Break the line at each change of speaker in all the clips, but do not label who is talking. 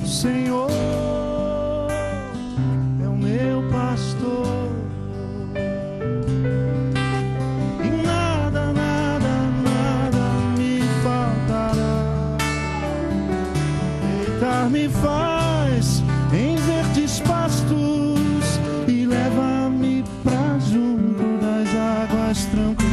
O Senhor é o meu pastor, e nada, nada, nada me faltará. Deitar-me faz em verdes pastos e leva-me pra junto das águas tranquilas.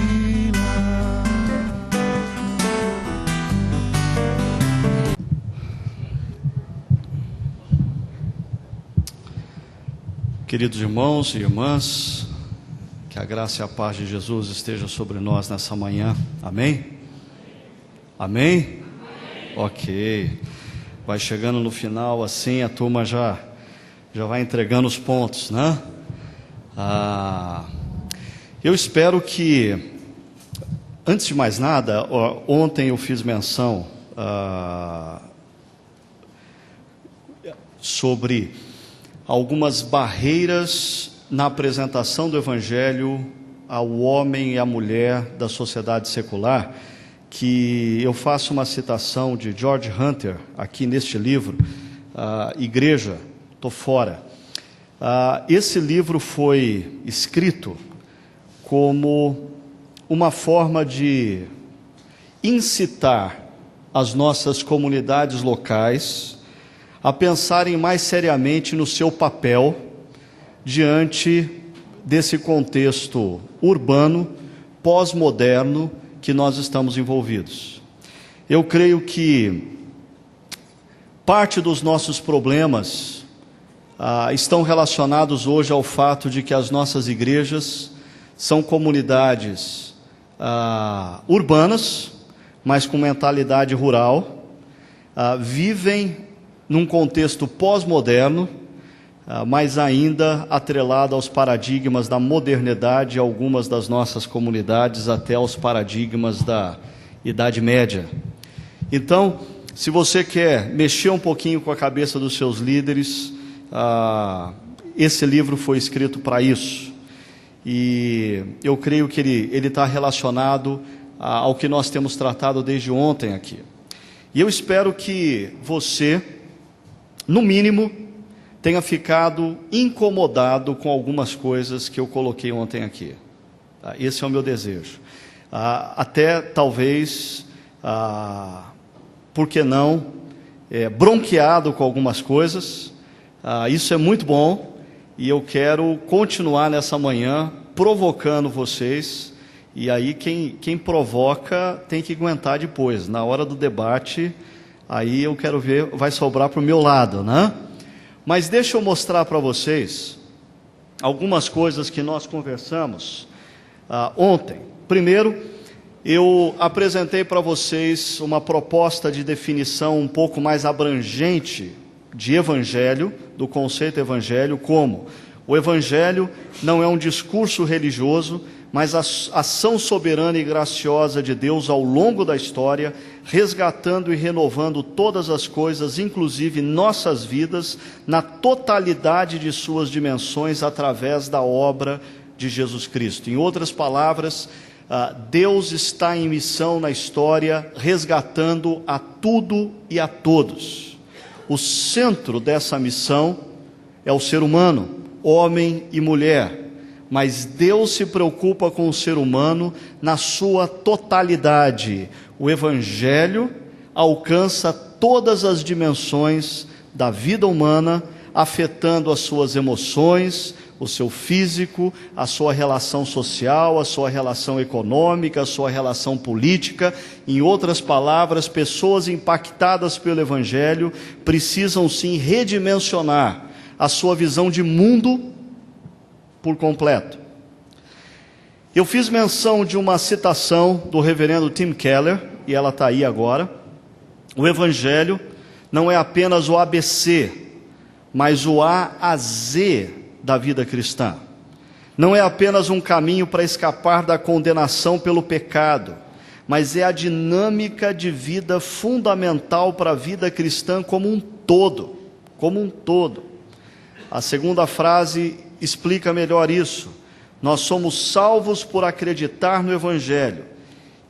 Queridos irmãos e irmãs, que a graça e a paz de Jesus esteja sobre nós nessa manhã. Amém? Amém? Amém? Ok. Vai chegando no final assim, a turma já vai entregando os pontos, né? Eu espero que, antes de mais nada, ontem eu fiz menção sobre algumas barreiras na apresentação do Evangelho ao homem e à mulher da sociedade secular, que eu faço uma citação de George Hunter aqui neste livro, Igreja, Tô Fora. Esse livro foi escrito como uma forma de incitar as nossas comunidades locais a pensarem mais seriamente no seu papel diante desse contexto urbano, pós-moderno que nós estamos envolvidos. Eu creio que parte dos nossos problemas estão relacionados hoje ao fato de que as nossas igrejas são comunidades urbanas, mas com mentalidade rural, vivem num contexto pós-moderno, mas ainda atrelado aos paradigmas da modernidade, algumas das nossas comunidades até aos paradigmas da Idade Média. Então, se você quer mexer um pouquinho com a cabeça dos seus líderes, esse livro foi escrito para isso. E eu creio que ele está relacionado ao que nós temos tratado desde ontem aqui. E eu espero que você, no mínimo, tenha ficado incomodado com algumas coisas que eu coloquei ontem aqui. Esse é o meu desejo. Até talvez, por que não, bronqueado com algumas coisas. Isso é muito bom e eu quero continuar nessa manhã provocando vocês. E aí quem provoca tem que aguentar depois. Na hora do debate, aí eu quero ver, vai sobrar para o meu lado, né? Mas deixa eu mostrar para vocês algumas coisas que nós conversamos ontem. Primeiro, eu apresentei para vocês uma proposta de definição um pouco mais abrangente de evangelho, do conceito evangelho, como o evangelho não é um discurso religioso, mas a ação soberana e graciosa de Deus ao longo da história, resgatando e renovando todas as coisas, inclusive nossas vidas, na totalidade de suas dimensões, através da obra de Jesus Cristo. Em outras palavras, Deus está em missão na história, resgatando a tudo e a todos. O centro dessa missão é o ser humano, homem e mulher. Mas Deus se preocupa com o ser humano na sua totalidade. O Evangelho alcança todas as dimensões da vida humana, afetando as suas emoções, o seu físico, a sua relação social, a sua relação econômica, a sua relação política. Em outras palavras, pessoas impactadas pelo Evangelho precisam sim redimensionar a sua visão de mundo por completo. Eu fiz menção de uma citação do reverendo Tim Keller, e ela está aí agora. O Evangelho não é apenas o ABC, mas o A a Z da vida cristã. Não é apenas um caminho para escapar da condenação pelo pecado, mas é a dinâmica de vida fundamental para a vida cristã como um todo. Como um todo. A segunda frase explica melhor isso. Nós somos salvos por acreditar no Evangelho.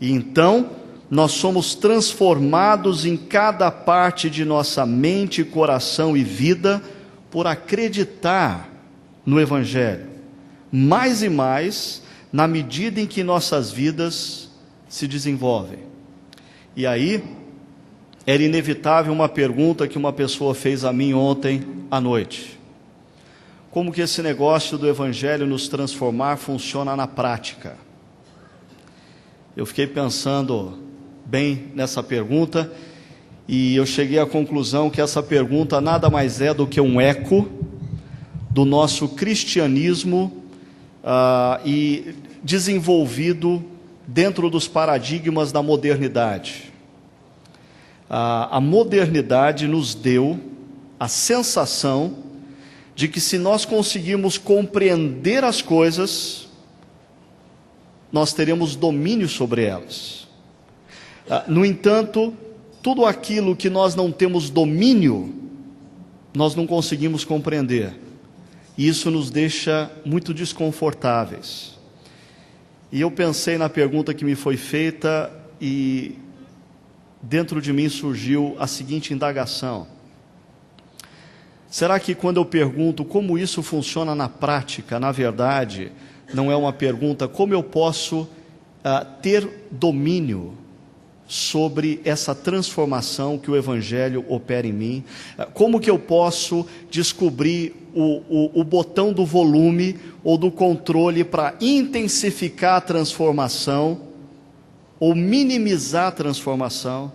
E então, nós somos transformados em cada parte de nossa mente, coração e vida por acreditar no Evangelho, mais e mais na medida em que nossas vidas se desenvolvem. E aí, era inevitável uma pergunta que uma pessoa fez a mim ontem à noite: como que esse negócio do Evangelho nos transformar funciona na prática? Eu fiquei pensando bem nessa pergunta e eu cheguei à conclusão que essa pergunta nada mais é do que um eco do nosso cristianismo e desenvolvido dentro dos paradigmas da modernidade. A modernidade nos deu a sensação de que se nós conseguirmos compreender as coisas, nós teremos domínio sobre elas. No entanto, tudo aquilo que nós não temos domínio, nós não conseguimos compreender. E isso nos deixa muito desconfortáveis. E eu pensei na pergunta que me foi feita e dentro de mim surgiu a seguinte indagação: será que quando eu pergunto como isso funciona na prática, na verdade, não é uma pergunta como eu posso ter domínio sobre essa transformação que o Evangelho opera em mim? Como que eu posso descobrir o botão do volume ou do controle para intensificar a transformação ou minimizar a transformação?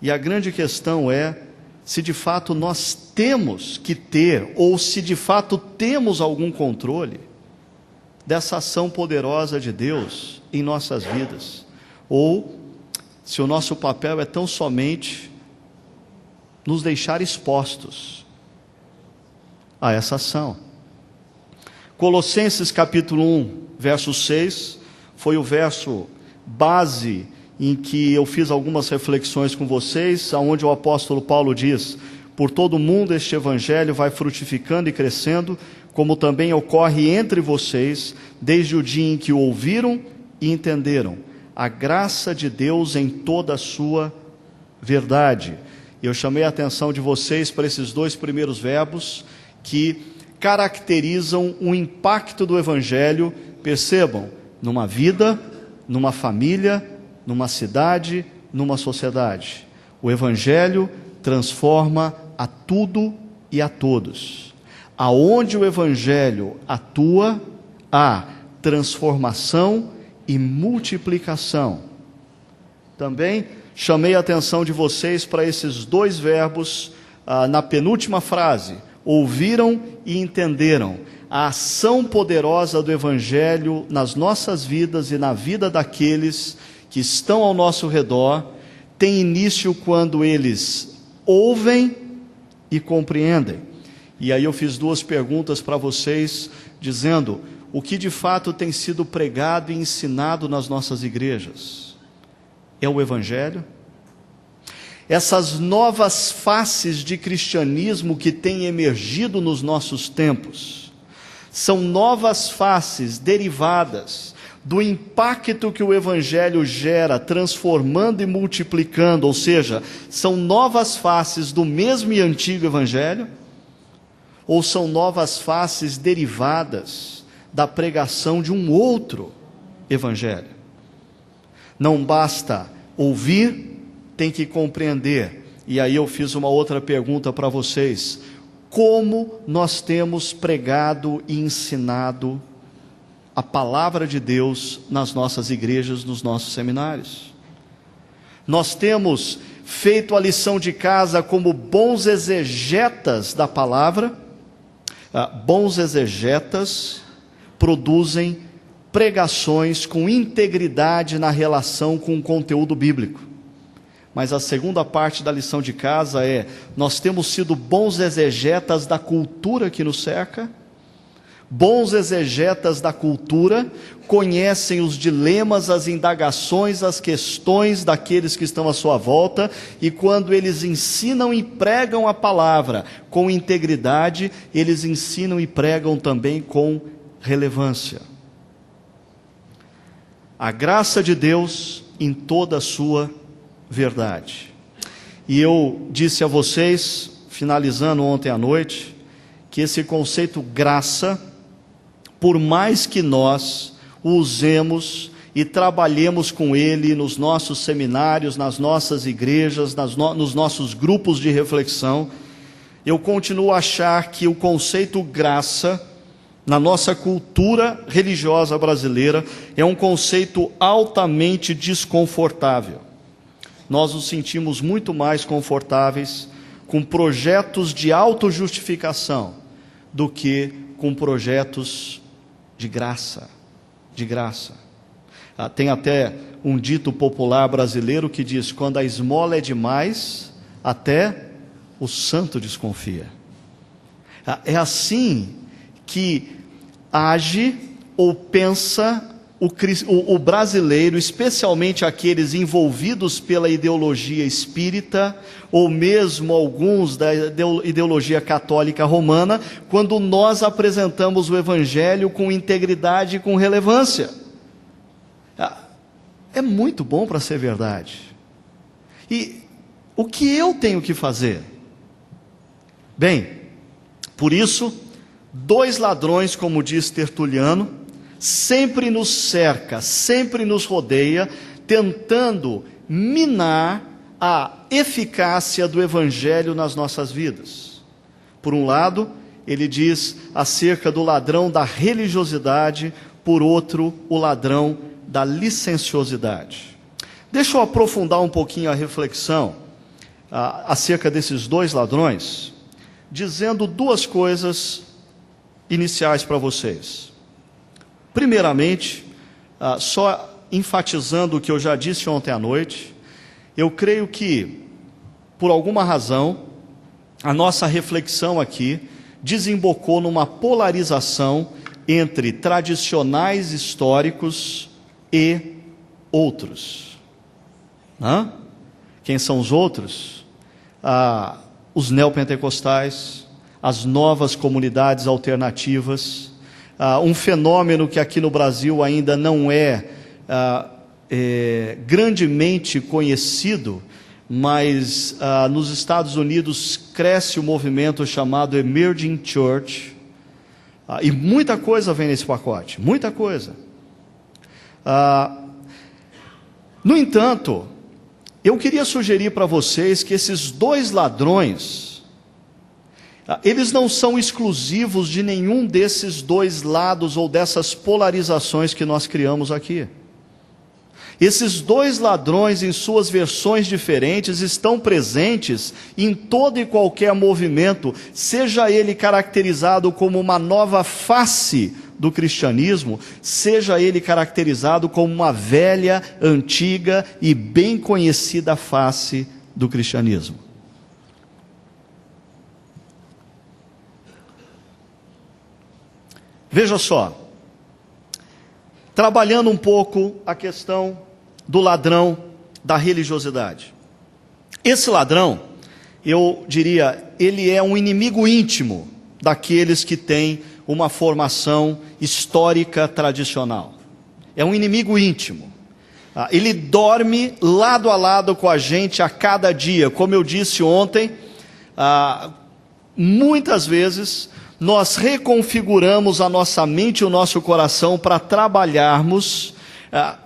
E a grande questão é se de fato nós temos que ter, ou se de fato temos algum controle dessa ação poderosa de Deus em nossas vidas, ou se o nosso papel é tão somente nos deixar expostos a essa ação. Colossenses capítulo 1, verso 6, foi o verso base em que eu fiz algumas reflexões com vocês, onde o apóstolo Paulo diz: por todo o mundo este evangelho vai frutificando e crescendo, como também ocorre entre vocês, desde o dia em que o ouviram e entenderam a graça de Deus em toda a sua verdade. Eu chamei a atenção de vocês para esses dois primeiros verbos que caracterizam o impacto do Evangelho, percebam, numa vida, numa família, numa cidade, numa sociedade. O Evangelho transforma a tudo e a todos. Aonde o Evangelho atua, há transformação e multiplicação. Também chamei a atenção de vocês para esses dois verbos na penúltima frase: ouviram e entenderam. A ação poderosa do Evangelho nas nossas vidas e na vida daqueles que estão ao nosso redor tem início quando eles ouvem e compreendem. E aí eu fiz duas perguntas para vocês, dizendo: o que de fato tem sido pregado e ensinado nas nossas igrejas? É o Evangelho? Essas novas faces de cristianismo que têm emergido nos nossos tempos, são novas faces derivadas do impacto que o Evangelho gera, transformando e multiplicando, ou seja, são novas faces do mesmo e antigo Evangelho? Ou são novas faces derivadas da pregação de um outro Evangelho? Não basta ouvir, tem que compreender. E aí eu fiz uma outra pergunta para vocês: como nós temos pregado e ensinado a palavra de Deus nas nossas igrejas, nos nossos seminários? Nós temos feito a lição de casa como bons exegetas da palavra? Bons exegetas produzem pregações com integridade na relação com o conteúdo bíblico. Mas a segunda parte da lição de casa é: nós temos sido bons exegetas da cultura que nos cerca? Bons exegetas da cultura conhecem os dilemas, as indagações, as questões daqueles que estão à sua volta, e quando eles ensinam e pregam a palavra com integridade, eles ensinam e pregam também com relevância. A graça de Deus em toda a sua verdade. E eu disse a vocês, finalizando ontem à noite, que esse conceito graça, por mais que nós o usemos e trabalhemos com ele nos nossos seminários, nas nossas igrejas, nos nossos grupos de reflexão, eu continuo a achar que o conceito graça, na nossa cultura religiosa brasileira, é um conceito altamente desconfortável. Nós nos sentimos muito mais confortáveis com projetos de autojustificação do que com projetos de graça, de graça. Tem até um dito popular brasileiro que diz: quando a esmola é demais, até o santo desconfia. É assim que age ou pensa o brasileiro, especialmente aqueles envolvidos pela ideologia espírita, ou mesmo alguns da ideologia católica romana, quando nós apresentamos o Evangelho com integridade e com relevância. É muito bom para ser verdade. E o que eu tenho que fazer? Bem, por isso, 2 ladrões, como diz Tertuliano, sempre nos cerca, sempre nos rodeia, tentando minar a eficácia do Evangelho nas nossas vidas. Por um lado, ele diz acerca do ladrão da religiosidade, por outro, o ladrão da licenciosidade. Deixa eu aprofundar um pouquinho a reflexão acerca desses 2 ladrões, dizendo 2 coisas iniciais para vocês. Primeiramente, só enfatizando o que eu já disse ontem à noite, eu creio que, por alguma razão, a nossa reflexão aqui desembocou numa polarização entre tradicionais históricos e outros. Quem são os outros? Os neopentecostais, as novas comunidades alternativas, um fenômeno que aqui no Brasil ainda não é grandemente conhecido, mas nos Estados Unidos cresce o movimento chamado Emerging Church, e muita coisa vem nesse pacote, muita coisa. No entanto, eu queria sugerir para vocês que esses 2 ladrões, eles não são exclusivos de nenhum desses 2 lados ou dessas polarizações que nós criamos aqui. Esses 2 ladrões, em suas versões diferentes, estão presentes em todo e qualquer movimento, seja ele caracterizado como uma nova face do cristianismo, seja ele caracterizado como uma velha, antiga e bem conhecida face do cristianismo. Veja só, trabalhando um pouco a questão do ladrão da religiosidade. Esse ladrão, eu diria, ele é um inimigo íntimo daqueles que têm uma formação histórica tradicional. É um inimigo íntimo. Ele dorme lado a lado com a gente a cada dia. Como eu disse ontem, muitas vezes nós reconfiguramos a nossa mente e o nosso coração para trabalharmos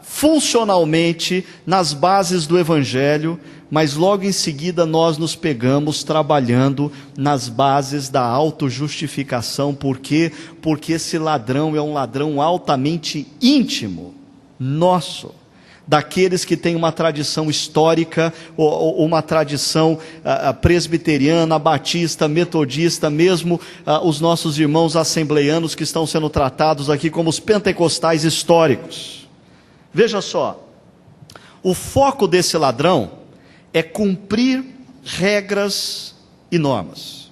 funcionalmente nas bases do Evangelho, mas logo em seguida nós nos pegamos trabalhando nas bases da autojustificação. Por quê? Porque esse ladrão é um ladrão altamente íntimo, nosso, daqueles que têm uma tradição histórica, ou uma tradição presbiteriana, batista, metodista, mesmo os nossos irmãos assembleianos que estão sendo tratados aqui como os pentecostais históricos. Veja só, o foco desse ladrão é cumprir regras e normas.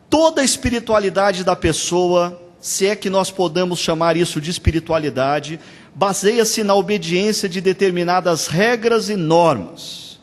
Toda a espiritualidade da pessoa, se é que nós podemos chamar isso de espiritualidade, baseia-se na obediência de determinadas regras e normas.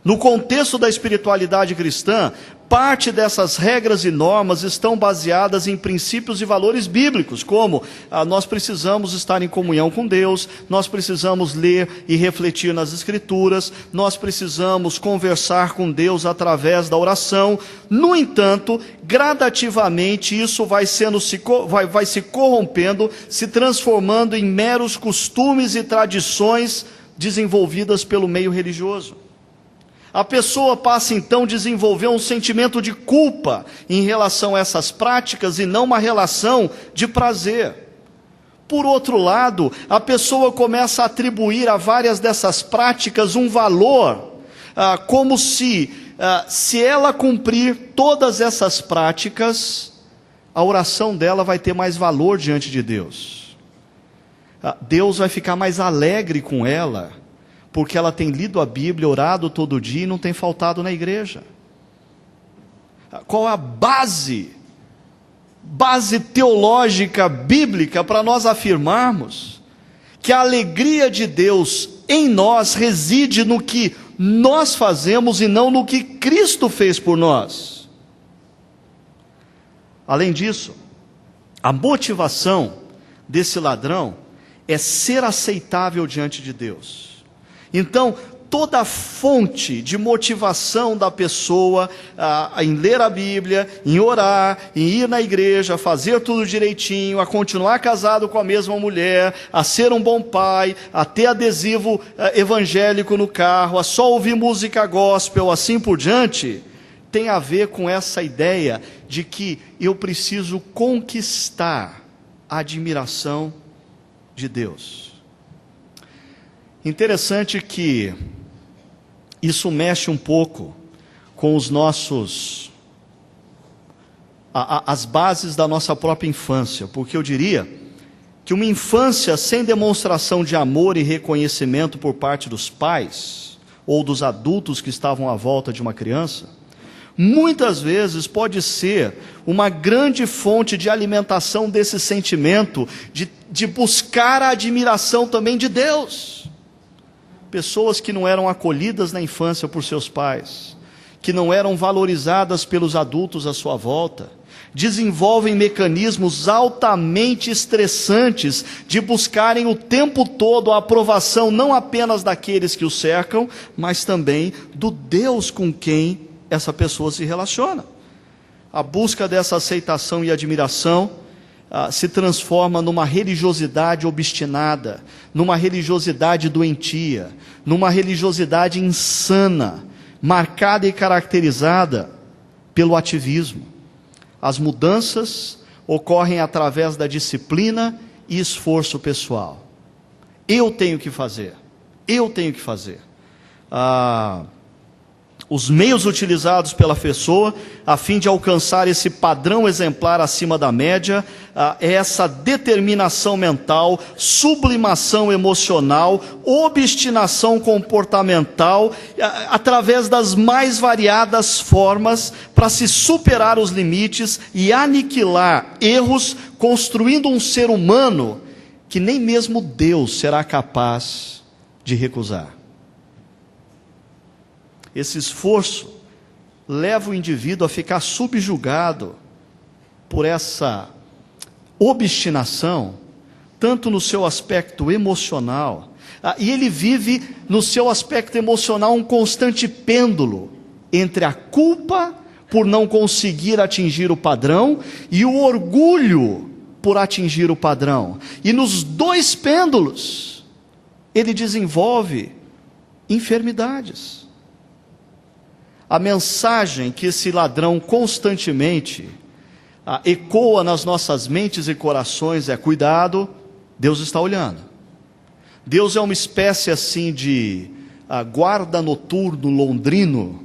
No contexto da espiritualidade cristã, parte dessas regras e normas estão baseadas em princípios e valores bíblicos, como nós precisamos estar em comunhão com Deus, nós precisamos ler e refletir nas Escrituras, nós precisamos conversar com Deus através da oração. No entanto, gradativamente isso vai se corrompendo, se transformando em meros costumes e tradições desenvolvidas pelo meio religioso. A pessoa passa então a desenvolver um sentimento de culpa em relação a essas práticas e não uma relação de prazer. Por outro lado, a pessoa começa a atribuir a várias dessas práticas um valor, como se ela cumprir todas essas práticas, a oração dela vai ter mais valor diante de Deus. Deus vai ficar mais alegre com ela, porque ela tem lido a Bíblia, orado todo dia e não tem faltado na igreja. Qual a base teológica, bíblica, para nós afirmarmos que a alegria de Deus em nós reside no que nós fazemos e não no que Cristo fez por nós? Além disso, a motivação desse ladrão é ser aceitável diante de Deus. Então, toda a fonte de motivação da pessoa em ler a Bíblia, em orar, em ir na igreja, a fazer tudo direitinho, a continuar casado com a mesma mulher, a ser um bom pai, a ter adesivo evangélico no carro, a só ouvir música gospel, assim por diante, tem a ver com essa ideia de que eu preciso conquistar a admiração de Deus. Interessante que isso mexe um pouco com os as bases da nossa própria infância, porque eu diria que uma infância sem demonstração de amor e reconhecimento por parte dos pais, ou dos adultos que estavam à volta de uma criança, muitas vezes pode ser uma grande fonte de alimentação desse sentimento, de buscar a admiração também de Deus. Pessoas que não eram acolhidas na infância por seus pais, que não eram valorizadas pelos adultos à sua volta, desenvolvem mecanismos altamente estressantes de buscarem o tempo todo a aprovação não apenas daqueles que o cercam, mas também do Deus com quem essa pessoa se relaciona. A busca dessa aceitação e admiração se transforma numa religiosidade obstinada, numa religiosidade doentia, numa religiosidade insana, marcada e caracterizada pelo ativismo. As mudanças ocorrem através da disciplina e esforço pessoal. Eu tenho que fazer. Os meios utilizados pela pessoa a fim de alcançar esse padrão exemplar acima da média é essa determinação mental, sublimação emocional, obstinação comportamental, através das mais variadas formas para se superar os limites e aniquilar erros, construindo um ser humano que nem mesmo Deus será capaz de recusar. Esse esforço leva o indivíduo a ficar subjugado por essa obstinação, tanto no seu aspecto emocional, e ele vive no seu aspecto emocional um constante pêndulo entre a culpa por não conseguir atingir o padrão e o orgulho por atingir o padrão. E nos dois pêndulos, ele desenvolve enfermidades. A mensagem que esse ladrão constantemente ecoa nas nossas mentes e corações é: cuidado, Deus está olhando. Deus é uma espécie assim de guarda noturno londrino,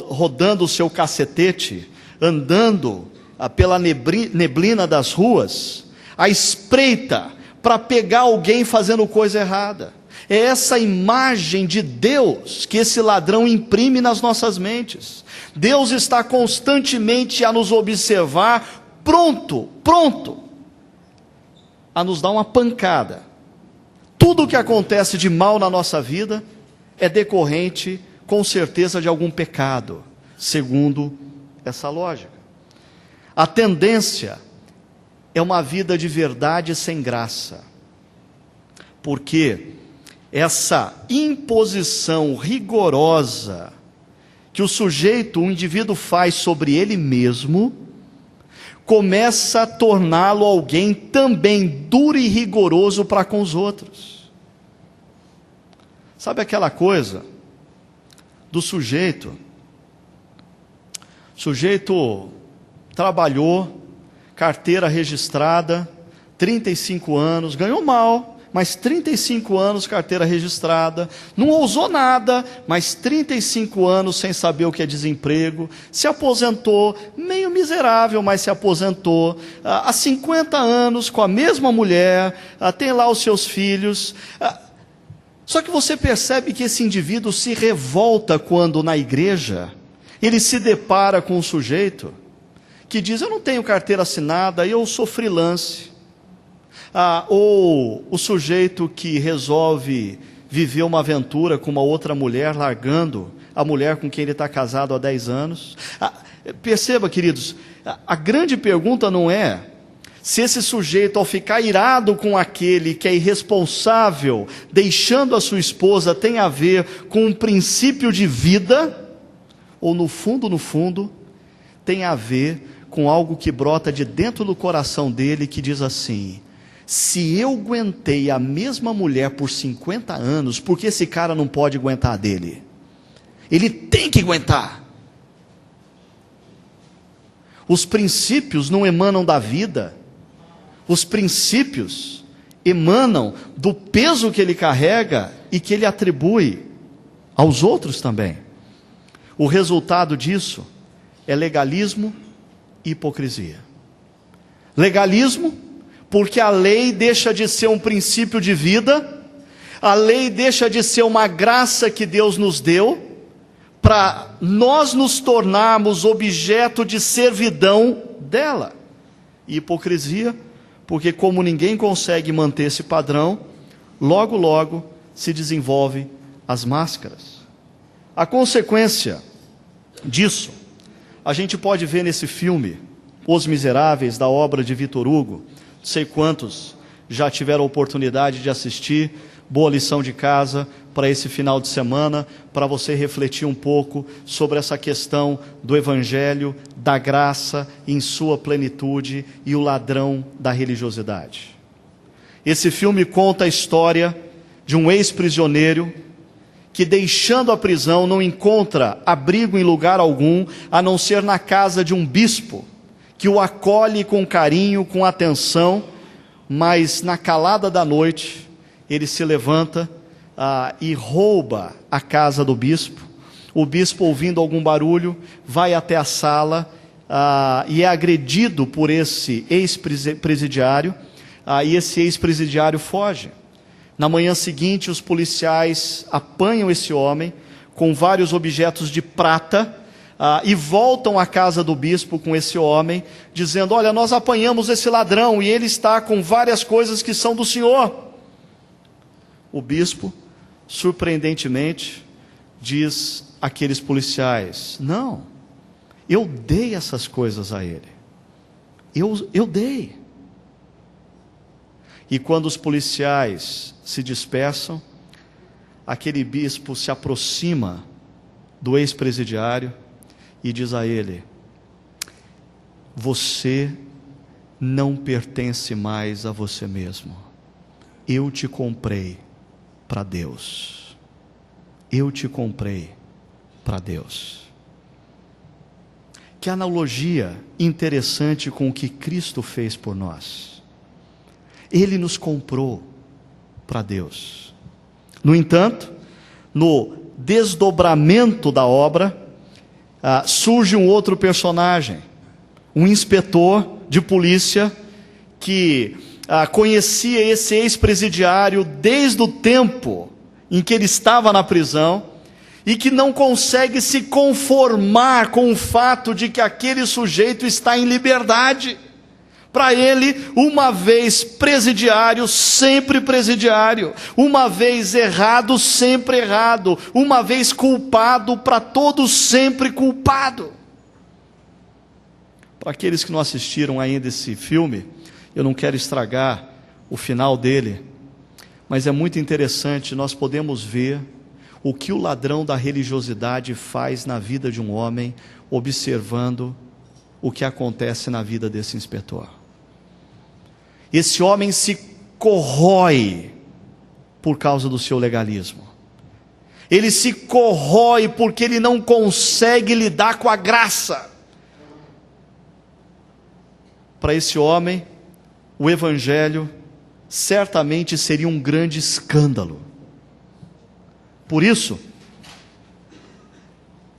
rodando o seu cacetete, andando pela neblina das ruas, à espreita para pegar alguém fazendo coisa errada. É essa imagem de Deus que esse ladrão imprime nas nossas mentes. Deus está constantemente a nos observar, pronto a nos dar uma pancada. Tudo o que acontece de mal na nossa vida é decorrente com certeza de algum pecado, segundo essa lógica. A tendência é uma vida de verdade sem graça, porque essa imposição rigorosa que o indivíduo faz sobre ele mesmo, começa a torná-lo alguém também duro e rigoroso para com os outros. Sabe aquela coisa do sujeito? O sujeito trabalhou, carteira registrada, 35 anos, ganhou mal, mas 35 anos, carteira registrada, não ousou nada, mas 35 anos sem saber o que é desemprego, se aposentou, meio miserável, mas se aposentou, há 50 anos com a mesma mulher, tem lá os seus filhos. Só que você percebe que esse indivíduo se revolta quando na igreja ele se depara com um sujeito que diz: eu não tenho carteira assinada, eu sou freelance. Ou o sujeito que resolve viver uma aventura com uma outra mulher, largando a mulher com quem ele está casado há 10 anos. Perceba, queridos, a grande pergunta não é se esse sujeito, ao ficar irado com aquele que é irresponsável, deixando a sua esposa, tem a ver com um princípio de vida, ou no fundo, tem a ver com algo que brota de dentro do coração dele, que diz assim: se eu aguentei a mesma mulher por 50 anos, por que esse cara não pode aguentar a dele? Ele tem que aguentar. Os princípios não emanam da vida, os princípios emanam do peso que ele carrega e que ele atribui aos outros também. O resultado disso é legalismo e hipocrisia. Legalismo, porque a lei deixa de ser um princípio de vida, a lei deixa de ser uma graça que Deus nos deu, para nós nos tornarmos objeto de servidão dela. E hipocrisia, porque como ninguém consegue manter esse padrão, logo se desenvolvem as máscaras. A consequência disso, a gente pode ver nesse filme, Os Miseráveis, da obra de Victor Hugo. Não sei quantos já tiveram a oportunidade de assistir. Boa lição de casa para esse final de semana, para você refletir um pouco sobre essa questão do Evangelho, da graça em sua plenitude e o ladrão da religiosidade. Esse filme conta a história de um ex-prisioneiro que, deixando a prisão, não encontra abrigo em lugar algum, a não ser na casa de um bispo, que o acolhe com carinho, com atenção, mas na calada da noite, ele se levanta e rouba a casa do bispo. O bispo, ouvindo algum barulho, vai até a sala e é agredido por esse ex-presidiário, e esse ex-presidiário foge. Na manhã seguinte, os policiais apanham esse homem com vários objetos de prata, e voltam à casa do bispo com esse homem, dizendo: olha, nós apanhamos esse ladrão e ele está com várias coisas que são do senhor. O bispo, surpreendentemente, diz àqueles policiais: não, eu dei essas coisas a ele, eu dei. E quando os policiais se dispersam, aquele bispo se aproxima do ex-presidiário e diz a ele: você não pertence mais a você mesmo. Eu te comprei para Deus. Eu te comprei para Deus. Que analogia interessante com o que Cristo fez por nós. Ele nos comprou para Deus. No entanto, no desdobramento da obra, surge um outro personagem, um inspetor de polícia que conhecia esse ex-presidiário desde o tempo em que ele estava na prisão e que não consegue se conformar com o fato de que aquele sujeito está em liberdade. Para ele, uma vez presidiário, sempre presidiário. Uma vez errado, sempre errado. Uma vez culpado, para todos sempre culpado. Para aqueles que não assistiram ainda esse filme, eu não quero estragar o final dele, mas é muito interessante, nós podemos ver o que o ladrão da religiosidade faz na vida de um homem, observando o que acontece na vida desse inspetor. Esse homem se corrói por causa do seu legalismo. Ele se corrói porque ele não consegue lidar com a graça. Para esse homem, o evangelho certamente seria um grande escândalo. Por isso,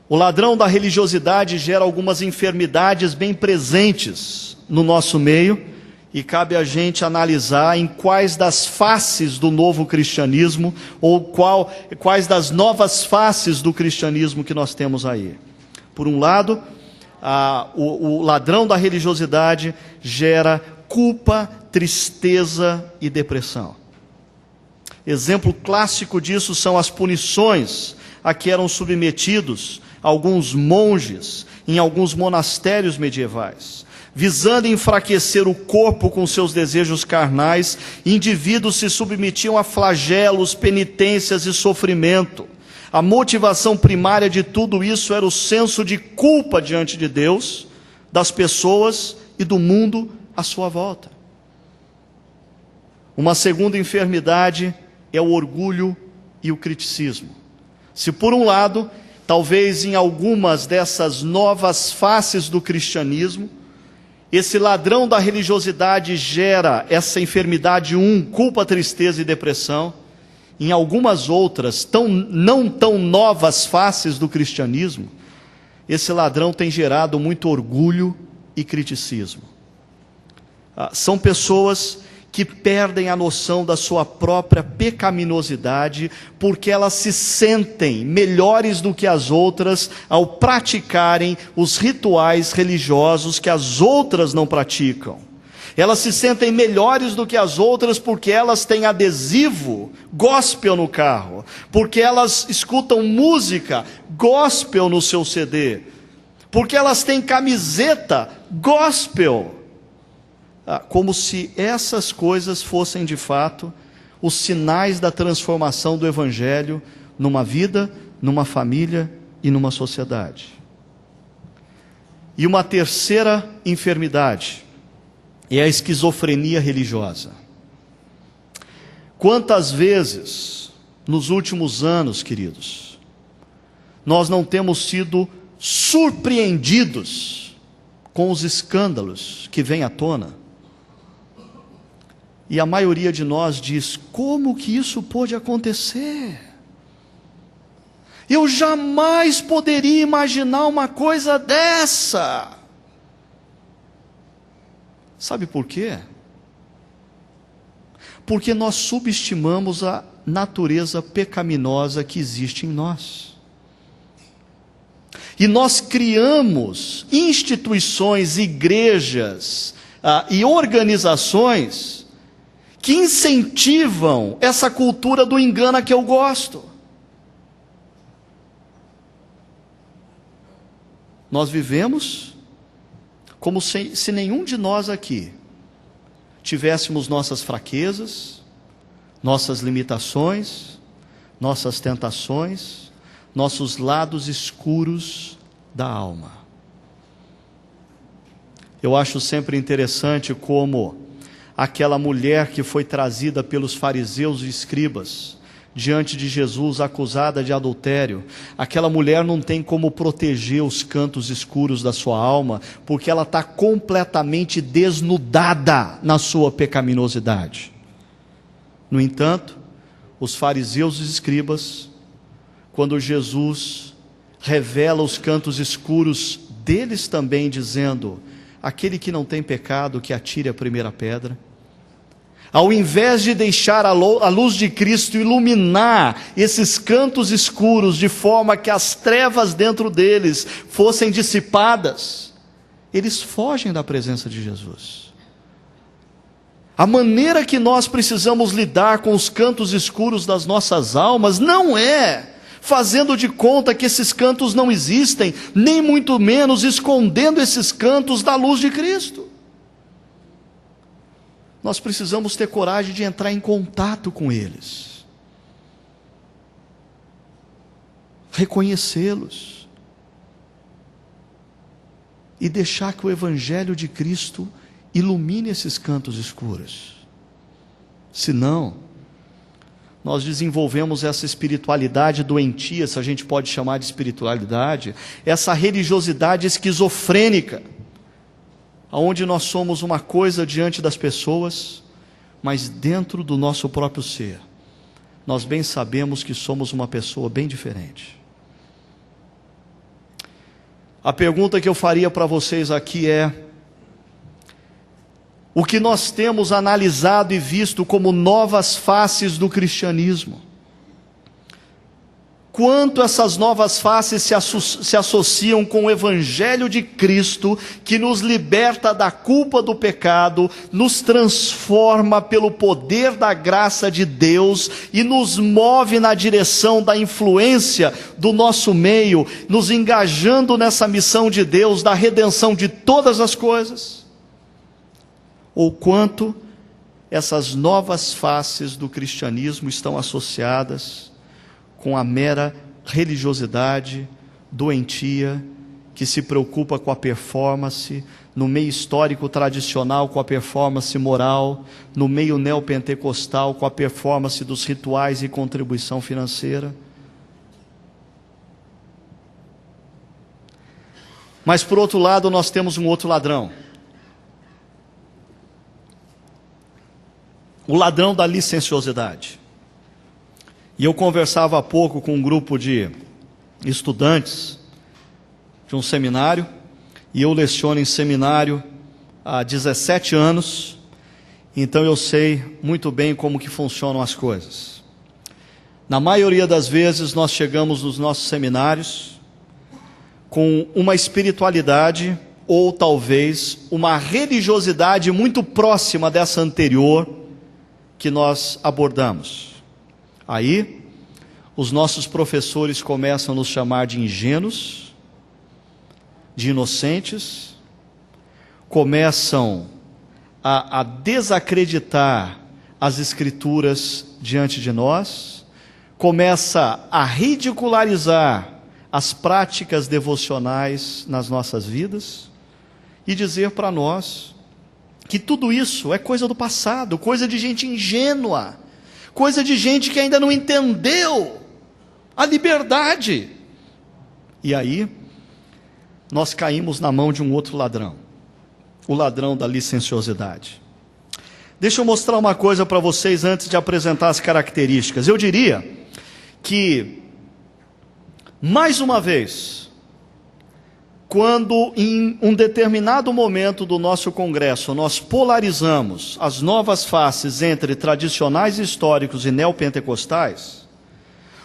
o ladrão da religiosidade gera algumas enfermidades bem presentes no nosso meio, e cabe a gente analisar em quais das faces do novo cristianismo, ou quais das novas faces do cristianismo que nós temos aí. Por um lado, o ladrão da religiosidade gera culpa, tristeza e depressão. Exemplo clássico disso são as punições a que eram submetidos alguns monges em alguns monastérios medievais. Visando enfraquecer o corpo com seus desejos carnais, indivíduos se submetiam a flagelos, penitências e sofrimento. A motivação primária de tudo isso era o senso de culpa diante de Deus, das pessoas e do mundo à sua volta. Uma segunda enfermidade é o orgulho e o criticismo. Se por um lado, talvez em algumas dessas novas faces do cristianismo, esse ladrão da religiosidade gera essa enfermidade culpa, tristeza e depressão, em algumas outras, não tão novas faces do cristianismo, esse ladrão tem gerado muito orgulho e criticismo. São pessoas que perdem a noção da sua própria pecaminosidade, porque elas se sentem melhores do que as outras ao praticarem os rituais religiosos que as outras não praticam. Elas se sentem melhores do que as outras porque elas têm adesivo gospel no carro, porque elas escutam música gospel no seu CD, porque elas têm camiseta gospel. Como se essas coisas fossem de fato os sinais da transformação do evangelho numa vida, numa família e numa sociedade. E uma terceira enfermidade é a esquizofrenia religiosa. Quantas vezes nos últimos anos, queridos, nós não temos sido surpreendidos com os escândalos que vêm à tona? E a maioria de nós diz: como que isso pôde acontecer? Eu jamais poderia imaginar uma coisa dessa. Sabe por quê? Porque nós subestimamos a natureza pecaminosa que existe em nós. E nós criamos instituições, igrejas e organizações que incentivam essa cultura do engano a que eu gosto. Nós vivemos como se nenhum de nós aqui tivéssemos nossas fraquezas, nossas limitações, nossas tentações, nossos lados escuros da alma. Eu acho sempre interessante como aquela mulher que foi trazida pelos fariseus e escribas diante de Jesus, acusada de adultério, aquela mulher não tem como proteger os cantos escuros da sua alma, porque ela está completamente desnudada na sua pecaminosidade. No entanto, os fariseus e escribas, quando Jesus revela os cantos escuros deles também, dizendo: aquele que não tem pecado, que atire a primeira pedra. Ao invés de deixar a luz de Cristo iluminar esses cantos escuros, de forma que as trevas dentro deles fossem dissipadas, eles fogem da presença de Jesus. A maneira que nós precisamos lidar com os cantos escuros das nossas almas não é fazendo de conta que esses cantos não existem, nem muito menos escondendo esses cantos da luz de Cristo. Nós precisamos ter coragem de entrar em contato com eles, reconhecê-los e deixar que o Evangelho de Cristo ilumine esses cantos escuros. Senão, nós desenvolvemos essa espiritualidade doentia, se a gente pode chamar de espiritualidade, essa religiosidade esquizofrênica, onde nós somos uma coisa diante das pessoas, mas dentro do nosso próprio ser, nós bem sabemos que somos uma pessoa bem diferente. A pergunta que eu faria para vocês aqui é: o que nós temos analisado e visto como novas faces do cristianismo? Quanto essas novas faces se associam com o Evangelho de Cristo, que nos liberta da culpa do pecado, nos transforma pelo poder da graça de Deus e nos move na direção da influência do nosso meio, nos engajando nessa missão de Deus, da redenção de todas as coisas? Ou quanto essas novas faces do cristianismo estão associadas com a mera religiosidade doentia, que se preocupa com a performance, no meio histórico tradicional com a performance moral, no meio neopentecostal com a performance dos rituais e contribuição financeira. Mas por outro lado nós temos um outro ladrão. O ladrão da licenciosidade. E eu conversava há pouco com um grupo de estudantes de um seminário, e eu leciono em seminário há 17 anos, então eu sei muito bem como que funcionam as coisas. Na maioria das vezes nós chegamos nos nossos seminários com uma espiritualidade, ou talvez uma religiosidade muito próxima dessa anterior, que nós abordamos. Aí, os nossos professores começam a nos chamar de ingênuos, de inocentes, começam a desacreditar as Escrituras diante de nós, começa a ridicularizar as práticas devocionais nas nossas vidas e dizer para nós que tudo isso é coisa do passado, coisa de gente ingênua, coisa de gente que ainda não entendeu a liberdade. E aí, nós caímos na mão de um outro ladrão, o ladrão da licenciosidade. Deixa eu mostrar uma coisa para vocês antes de apresentar as características. Eu diria que, mais uma vez, quando em um determinado momento do nosso congresso nós polarizamos as novas faces entre tradicionais históricos e neopentecostais,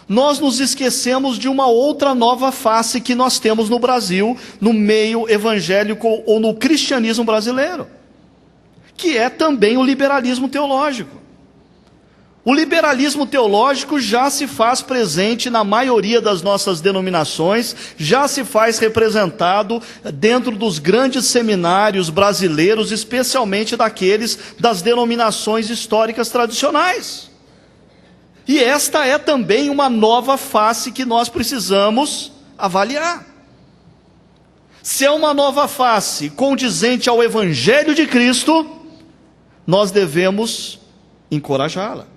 nós nos esquecemos de uma outra nova face que nós temos no Brasil, no meio evangélico ou no cristianismo brasileiro, que é também o liberalismo teológico. O liberalismo teológico já se faz presente na maioria das nossas denominações, já se faz representado dentro dos grandes seminários brasileiros, especialmente daqueles das denominações históricas tradicionais. E esta é também uma nova face que nós precisamos avaliar. Se é uma nova face condizente ao Evangelho de Cristo, nós devemos encorajá-la.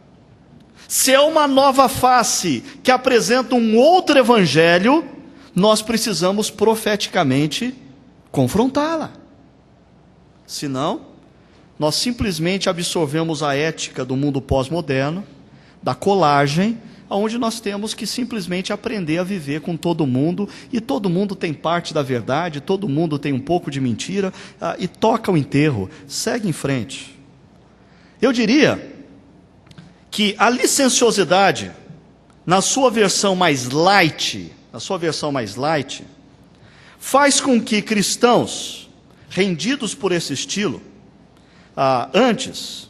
Se é uma nova face que apresenta um outro evangelho, nós precisamos profeticamente confrontá-la. Senão, nós simplesmente absorvemos a ética do mundo pós-moderno, da colagem, onde nós temos que simplesmente aprender a viver com todo mundo, e todo mundo tem parte da verdade, todo mundo tem um pouco de mentira, e toca o enterro, segue em frente. Eu diria que a licenciosidade, na sua versão mais light, faz com que cristãos rendidos por esse estilo, antes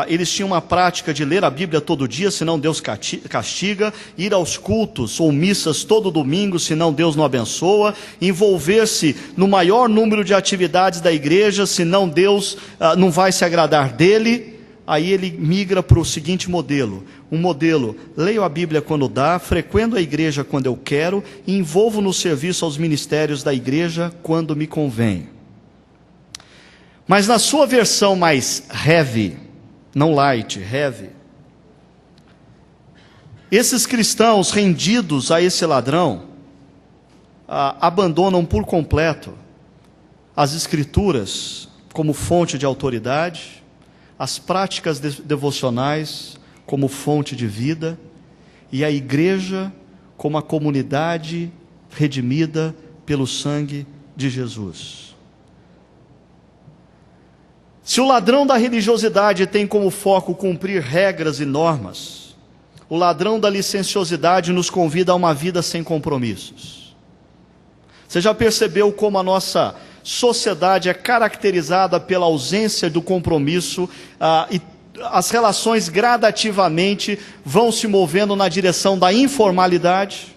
eles tinham uma prática de ler a Bíblia todo dia, senão Deus castiga, ir aos cultos ou missas todo domingo, senão Deus não abençoa, envolver-se no maior número de atividades da igreja, senão Deus não vai se agradar dele. Aí ele migra para o seguinte modelo, um modelo: leio a Bíblia quando dá, frequento a igreja quando eu quero, e envolvo no serviço aos ministérios da igreja quando me convém. Mas na sua versão mais heavy, não light, heavy, esses cristãos rendidos a esse ladrão, abandonam por completo as Escrituras como fonte de autoridade, as práticas devocionais como fonte de vida, e a igreja como a comunidade redimida pelo sangue de Jesus. Se o ladrão da religiosidade tem como foco cumprir regras e normas, o ladrão da licenciosidade nos convida a uma vida sem compromissos. Você já percebeu como a nossa sociedade é caracterizada pela ausência do compromisso, e as relações gradativamente vão se movendo na direção da informalidade?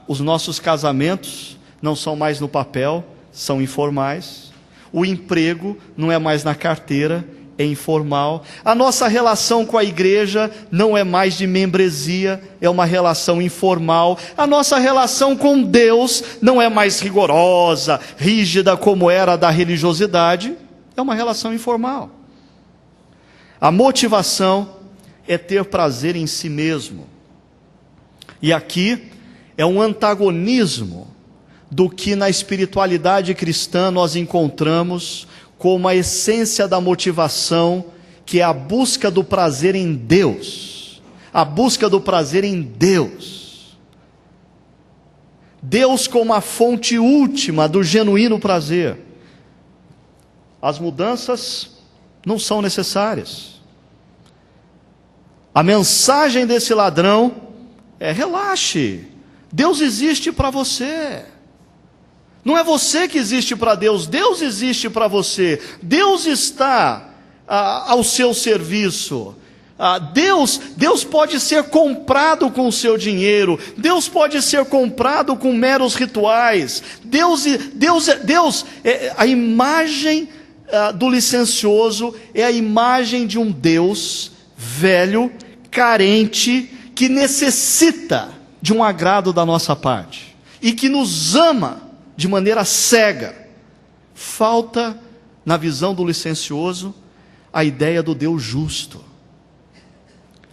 Os nossos casamentos não são mais no papel, são informais. O emprego não é mais na carteira, é informal. A nossa relação com a igreja não é mais de membresia, é uma relação informal. A nossa relação com Deus não é mais rigorosa, rígida como era a da religiosidade, é uma relação informal. A motivação é ter prazer em si mesmo. E aqui é um antagonismo do que na espiritualidade cristã nós encontramos como a essência da motivação, que é a busca do prazer em Deus. A busca do prazer em Deus. Deus como a fonte última do genuíno prazer. As mudanças não são necessárias. A mensagem desse ladrão é: relaxe, Deus existe para você. Não é você que existe para Deus, Deus existe para você. Deus está ao seu serviço. Deus pode ser comprado com o seu dinheiro. Deus pode ser comprado com meros rituais. A imagem do licencioso é a imagem de um Deus velho, carente, que necessita de um agrado da nossa parte e que nos ama de maneira cega. Falta, na visão do licencioso, a ideia do Deus justo.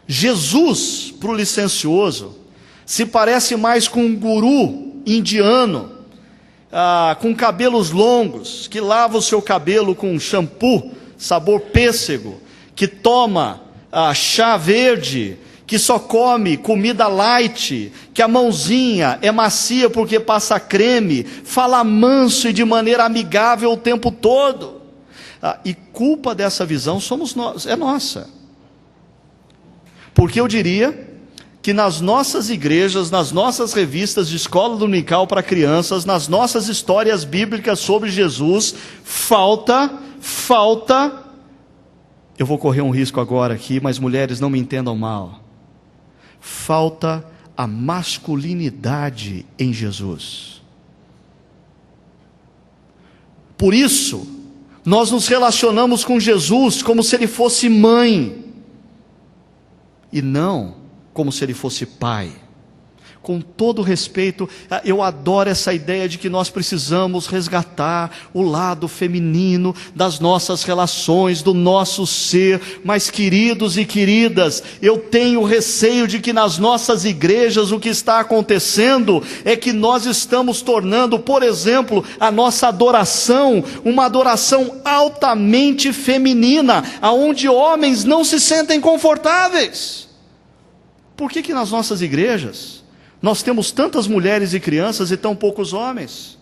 Jesus, para o licencioso, se parece mais com um guru indiano, com cabelos longos, que lava o seu cabelo com shampoo, sabor pêssego, que toma chá verde, que só come comida light, que a mãozinha é macia porque passa creme, fala manso e de maneira amigável o tempo todo. E culpa dessa visão somos nós, é nossa. Porque eu diria que nas nossas igrejas, nas nossas revistas de escola dominical para crianças, nas nossas histórias bíblicas sobre Jesus, falta, eu vou correr um risco agora aqui, mas mulheres não me entendam mal, falta a masculinidade em Jesus. Por isso, nós nos relacionamos com Jesus como se ele fosse mãe, e não como se ele fosse pai. Com todo respeito, eu adoro essa ideia de que nós precisamos resgatar o lado feminino das nossas relações, do nosso ser. Mas queridos e queridas, eu tenho receio de que nas nossas igrejas o que está acontecendo é que nós estamos tornando, por exemplo, a nossa adoração uma adoração altamente feminina, aonde homens não se sentem confortáveis. Por que nas nossas igrejas nós temos tantas mulheres e crianças e tão poucos homens?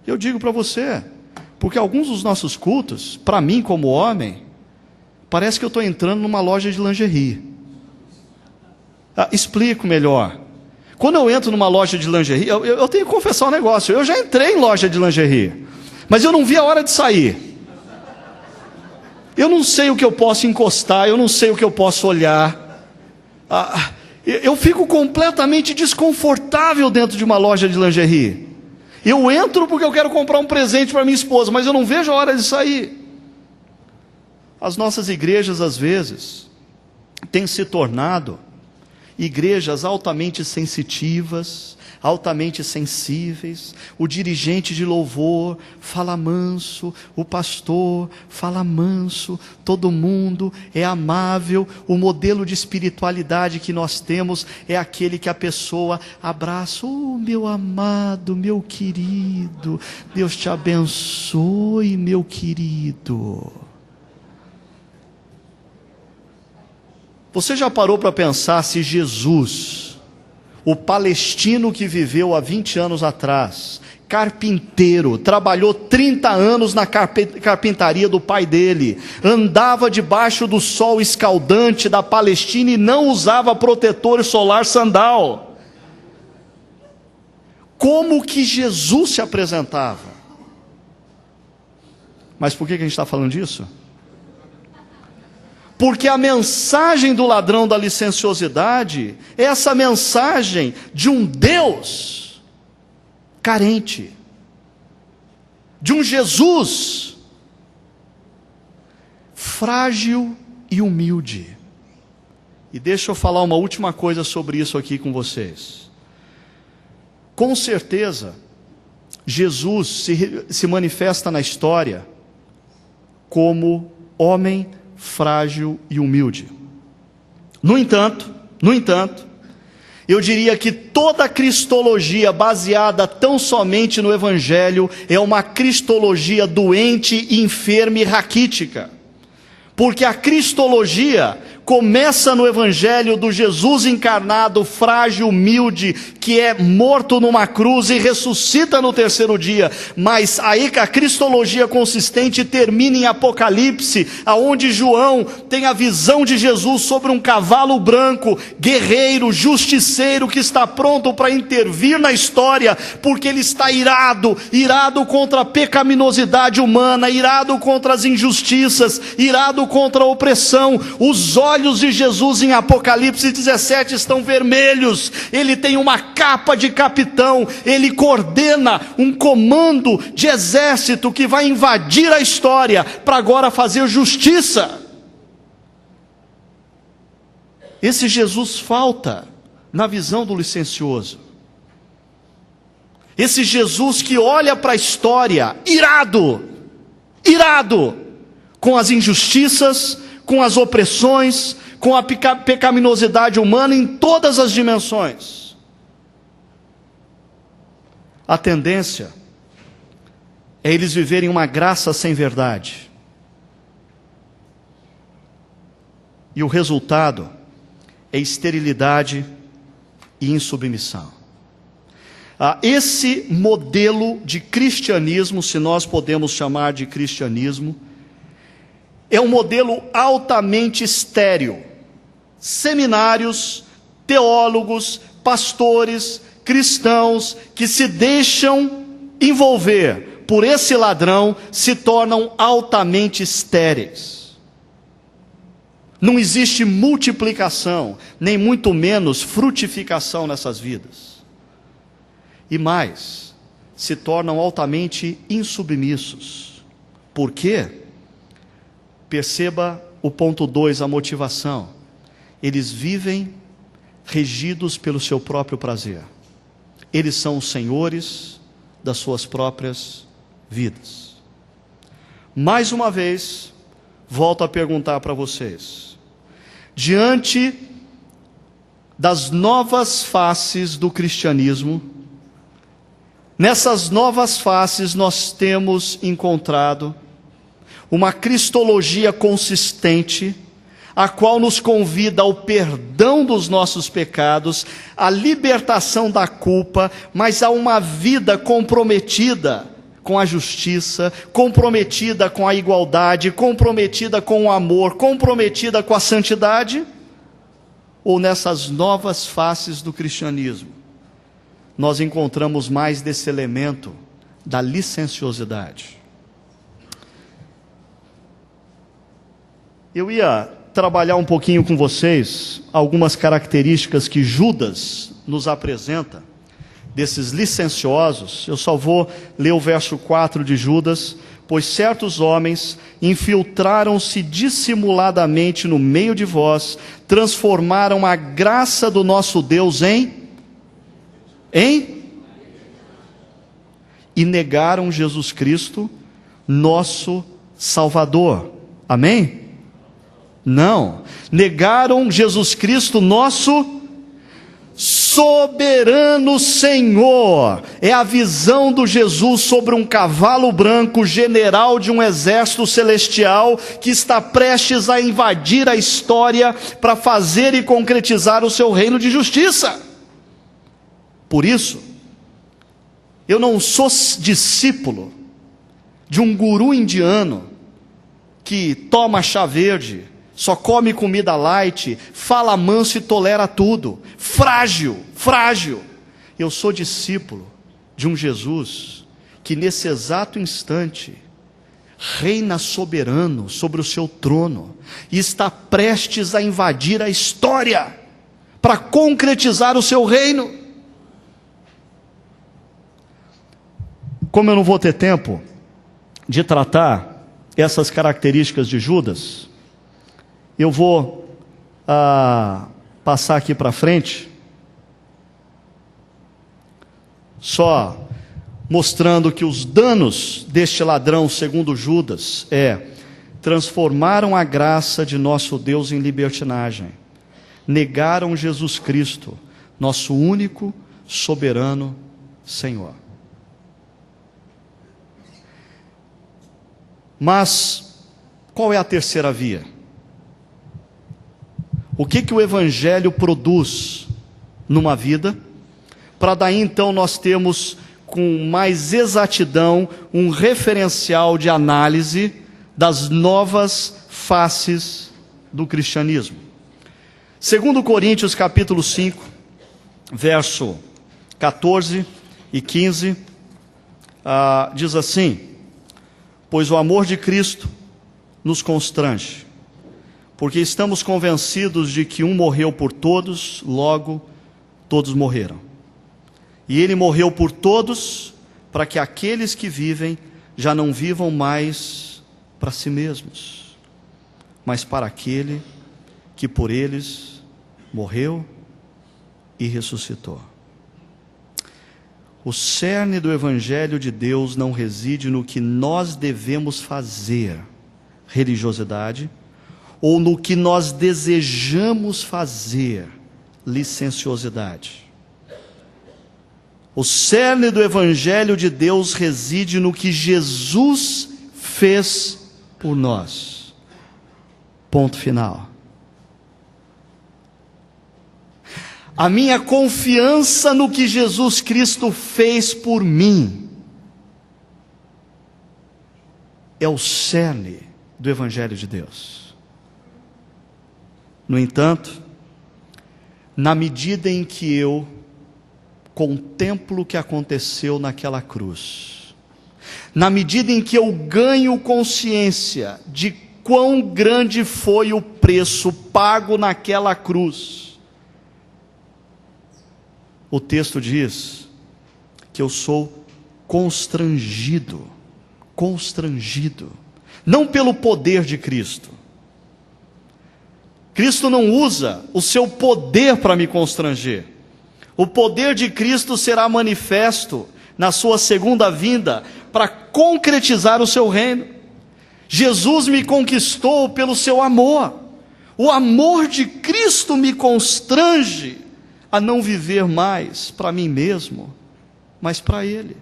Eu digo para você, porque alguns dos nossos cultos, para mim como homem, parece que eu estou entrando numa loja de lingerie. Explico melhor. Quando eu entro numa loja de lingerie, eu tenho que confessar um negócio, eu já entrei em loja de lingerie, mas eu não vi a hora de sair. Eu não sei o que eu posso encostar, eu não sei o que eu posso olhar. Eu fico completamente desconfortável dentro de uma loja de lingerie. Eu entro porque eu quero comprar um presente para minha esposa, mas eu não vejo a hora de sair. As nossas igrejas, às vezes, têm se tornado igrejas altamente sensitivas, altamente sensíveis. O dirigente de louvor fala manso, o pastor fala manso, todo mundo é amável. O modelo de espiritualidade que nós temos é aquele que a pessoa abraça: oh, meu amado, meu querido, Deus te abençoe, meu querido. Você já parou para pensar se Jesus, o palestino que viveu há 20 anos atrás, carpinteiro, trabalhou 30 anos na carpintaria do pai dele, andava debaixo do sol escaldante da Palestina e não usava protetor solar sandal? Como que Jesus se apresentava? Mas por que a gente está falando disso? Porque a mensagem do ladrão da licenciosidade é essa mensagem de um Deus carente, de um Jesus frágil e humilde. E deixa eu falar uma última coisa sobre isso aqui com vocês. Com certeza, Jesus se manifesta na história como homem frágil e humilde. No entanto, eu diria que toda cristologia baseada tão somente no Evangelho é uma cristologia doente, enferma e raquítica. Porque a cristologia começa no Evangelho do Jesus encarnado, frágil, humilde, que é morto numa cruz e ressuscita no terceiro dia. Mas aí a cristologia consistente termina em Apocalipse, aonde João tem a visão de Jesus sobre um cavalo branco, guerreiro, justiceiro, que está pronto para intervir na história, porque ele está irado contra a pecaminosidade humana, irado contra as injustiças, irado contra a opressão. Os olhos de Jesus em Apocalipse 17 estão vermelhos. Ele tem uma capa de capitão, ele coordena um comando de exército que vai invadir a história para agora fazer justiça. Esse Jesus falta na visão do licencioso. Esse Jesus que olha para a história irado com as injustiças, com as opressões, com a pecaminosidade humana em todas as dimensões. A tendência é eles viverem uma graça sem verdade. E o resultado é esterilidade e insubmissão. Esse modelo de cristianismo, se nós podemos chamar de cristianismo, é um modelo altamente estéril. Seminários, teólogos, pastores, cristãos que se deixam envolver por esse ladrão se tornam altamente estéreis. Não existe multiplicação, nem muito menos frutificação nessas vidas. E mais, se tornam altamente insubmissos. Por quê? Perceba o ponto 2, a motivação. Eles vivem regidos pelo seu próprio prazer. Eles são os senhores das suas próprias vidas. Mais uma vez, volto a perguntar para vocês. Diante das novas faces do cristianismo, nessas novas faces nós temos encontrado uma cristologia consistente, a qual nos convida ao perdão dos nossos pecados, à libertação da culpa, mas a uma vida comprometida com a justiça, comprometida com a igualdade, comprometida com o amor, comprometida com a santidade? Ou nessas novas faces do cristianismo, nós encontramos mais desse elemento da licenciosidade? Eu ia trabalhar um pouquinho com vocês algumas características que Judas nos apresenta, desses licenciosos. Eu só vou ler o verso 4 de Judas. Pois certos homens infiltraram-se dissimuladamente no meio de vós, transformaram a graça do nosso Deus em? E negaram Jesus Cristo, nosso Salvador. Amém? Não. Negaram Jesus Cristo, nosso soberano Senhor. É a visão do Jesus sobre um cavalo branco, general de um exército celestial, que está prestes a invadir a história para fazer e concretizar o seu reino de justiça. Por isso, eu não sou discípulo de um guru indiano que toma chá verde, só come comida light, fala manso e tolera tudo. Frágil. Eu sou discípulo de um Jesus que nesse exato instante reina soberano sobre o seu trono e está prestes a invadir a história para concretizar o seu reino. Como eu não vou ter tempo de tratar essas características de Judas, eu vou passar aqui para frente, só mostrando que os danos deste ladrão, segundo Judas, transformaram a graça de nosso Deus em libertinagem, negaram Jesus Cristo, nosso único soberano Senhor. Mas qual é a terceira via? O que o Evangelho produz numa vida, para daí então nós termos com mais exatidão um referencial de análise das novas faces do cristianismo. 2 Coríntios capítulo 5, verso 14 e 15, diz assim: pois o amor de Cristo nos constrange, porque estamos convencidos de que um morreu por todos, logo todos morreram. E ele morreu por todos, para que aqueles que vivem já não vivam mais para si mesmos, mas para aquele que por eles morreu e ressuscitou. O cerne do Evangelho de Deus não reside no que nós devemos fazer, religiosidade, ou no que nós desejamos fazer, licenciosidade. O cerne do Evangelho de Deus reside no que Jesus fez por nós. Ponto final. A minha confiança no que Jesus Cristo fez por mim é o cerne do Evangelho de Deus. No entanto, na medida em que eu contemplo o que aconteceu naquela cruz, na medida em que eu ganho consciência de quão grande foi o preço pago naquela cruz, o texto diz que eu sou constrangido, não pelo poder de Cristo. Cristo não usa o seu poder para me constranger. O poder de Cristo será manifesto na sua segunda vinda para concretizar o seu reino. Jesus me conquistou pelo seu amor. O amor de Cristo me constrange a não viver mais para mim mesmo, mas para Ele.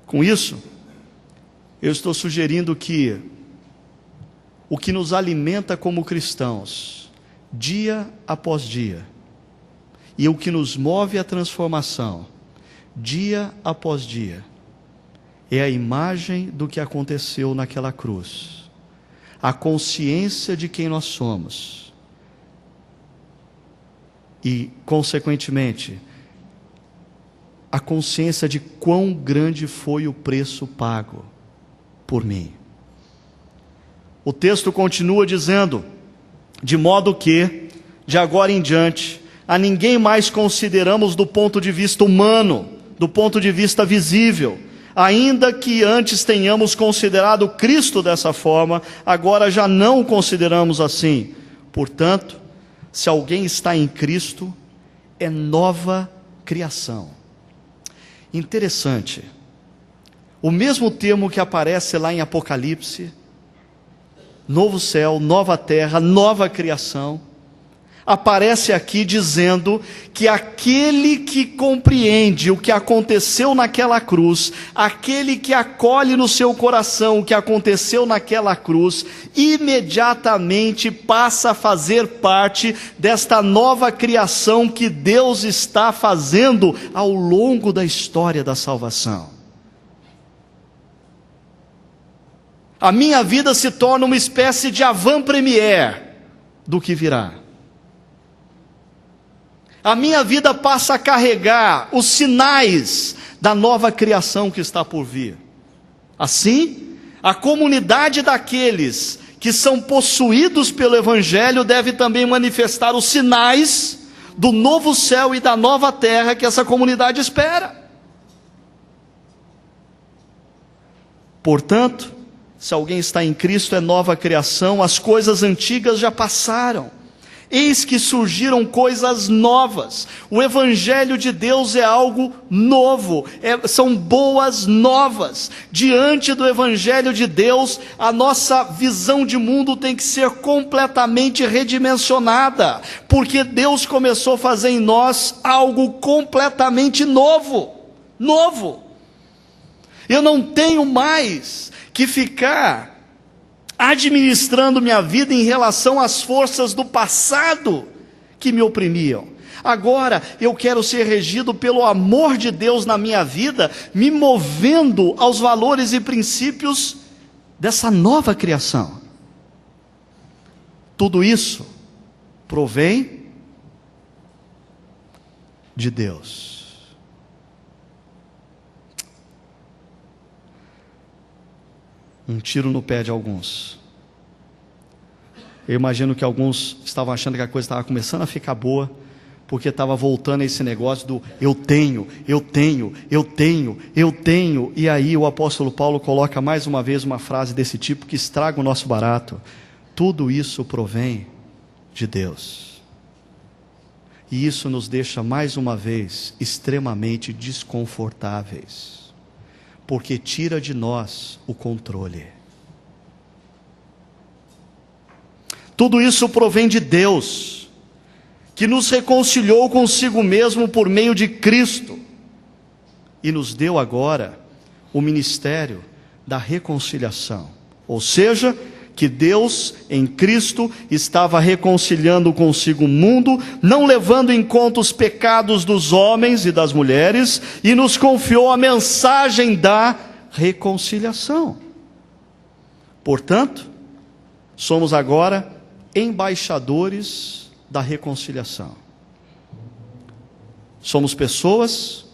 Com isso, eu estou sugerindo que o que nos alimenta como cristãos, dia após dia, e o que nos move à transformação, dia após dia, é a imagem do que aconteceu naquela cruz, a consciência de quem nós somos, e, consequentemente, a consciência de quão grande foi o preço pago por mim. O texto continua dizendo: de modo que, de agora em diante, a ninguém mais consideramos do ponto de vista humano, do ponto de vista visível. Ainda que antes tenhamos considerado Cristo dessa forma, agora já não o consideramos assim. Portanto, se alguém está em Cristo, é nova criação. Interessante, o mesmo termo que aparece lá em Apocalipse, novo céu, nova terra, nova criação, aparece aqui dizendo que aquele que compreende o que aconteceu naquela cruz, aquele que acolhe no seu coração o que aconteceu naquela cruz, imediatamente passa a fazer parte desta nova criação que Deus está fazendo ao longo da história da salvação. A minha vida se torna uma espécie de avant-première do que virá. A minha vida passa a carregar os sinais da nova criação que está por vir. Assim, a comunidade daqueles que são possuídos pelo Evangelho deve também manifestar os sinais do novo céu e da nova terra que essa comunidade espera. Portanto, se alguém está em Cristo, é nova criação, as coisas antigas já passaram. Eis que surgiram coisas novas. O Evangelho de Deus é algo novo, são boas novas. Diante do Evangelho de Deus, a nossa visão de mundo tem que ser completamente redimensionada, porque Deus começou a fazer em nós algo completamente novo. Novo. Eu não tenho mais que ficar administrando minha vida em relação às forças do passado que me oprimiam. Agora eu quero ser regido pelo amor de Deus na minha vida, me movendo aos valores e princípios dessa nova criação. Tudo isso provém de Deus. Um tiro no pé de alguns. Eu imagino que alguns estavam achando que a coisa estava começando a ficar boa, porque estava voltando a esse negócio do eu tenho, e aí o apóstolo Paulo coloca mais uma vez uma frase desse tipo que estraga o nosso barato: tudo isso provém de Deus. E isso nos deixa mais uma vez extremamente desconfortáveis, porque tira de nós o controle. Tudo isso provém de Deus, que nos reconciliou consigo mesmo por meio de Cristo, e nos deu agora o ministério da reconciliação. Ou seja, que Deus em Cristo estava reconciliando consigo o mundo, não levando em conta os pecados dos homens e das mulheres, e nos confiou a mensagem da reconciliação. Portanto, somos agora embaixadores da reconciliação. Somos pessoas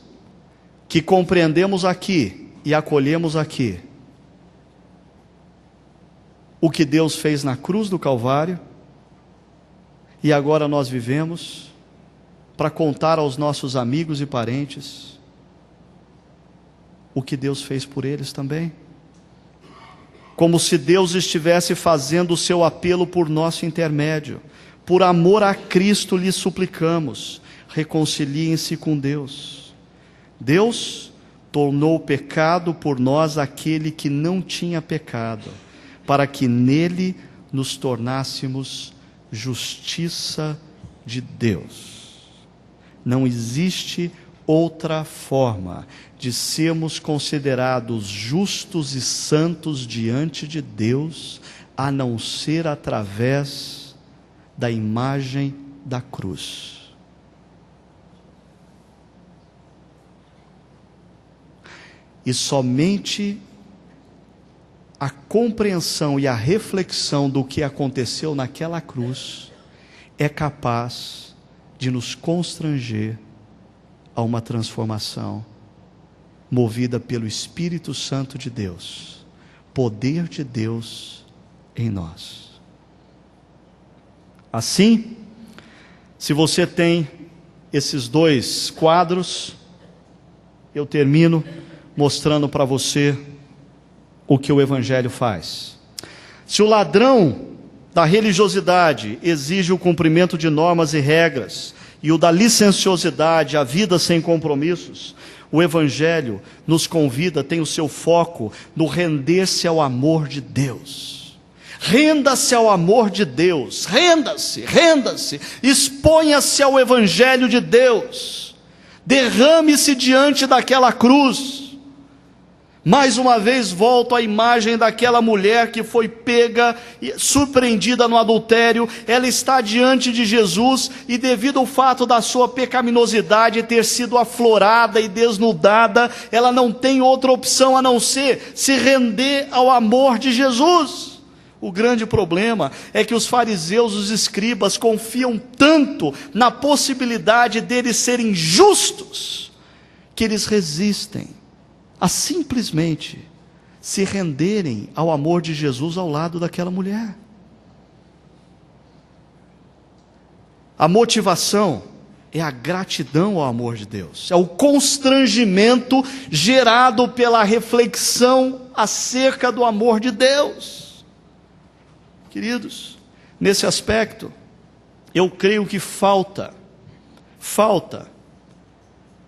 que compreendemos aqui e acolhemos aqui o que Deus fez na cruz do Calvário, e agora nós vivemos para contar aos nossos amigos e parentes o que Deus fez por eles também. Como se Deus estivesse fazendo o seu apelo por nosso intermédio. Por amor a Cristo lhes suplicamos, reconciliem-se com Deus. Deus tornou pecado por nós aquele que não tinha pecado, para que nele nos tornássemos justiça de Deus. Não existe outra forma de sermos considerados justos e santos diante de Deus, a não ser através da imagem da cruz. E somente a compreensão e a reflexão do que aconteceu naquela cruz é capaz de nos constranger a uma transformação movida pelo Espírito Santo de Deus, poder de Deus em nós. Assim, se você tem esses dois quadros, eu termino mostrando para você o que o Evangelho faz. Se o ladrão da religiosidade exige o cumprimento de normas e regras, e o da licenciosidade, a vida sem compromissos, o Evangelho nos convida, tem o seu foco no render-se ao amor de Deus. Renda-se ao amor de Deus, renda-se, exponha-se ao Evangelho de Deus, derrame-se diante daquela cruz. Mais uma vez volto à imagem daquela mulher que foi pega, surpreendida no adultério. Ela está diante de Jesus e, devido ao fato da sua pecaminosidade ter sido aflorada e desnudada, ela não tem outra opção a não ser se render ao amor de Jesus. O grande problema é que os fariseus, os escribas, confiam tanto na possibilidade deles serem justos, que eles resistem a simplesmente se renderem ao amor de Jesus ao lado daquela mulher. A motivação é a gratidão ao amor de Deus, é o constrangimento gerado pela reflexão acerca do amor de Deus. Queridos, nesse aspecto, eu creio que falta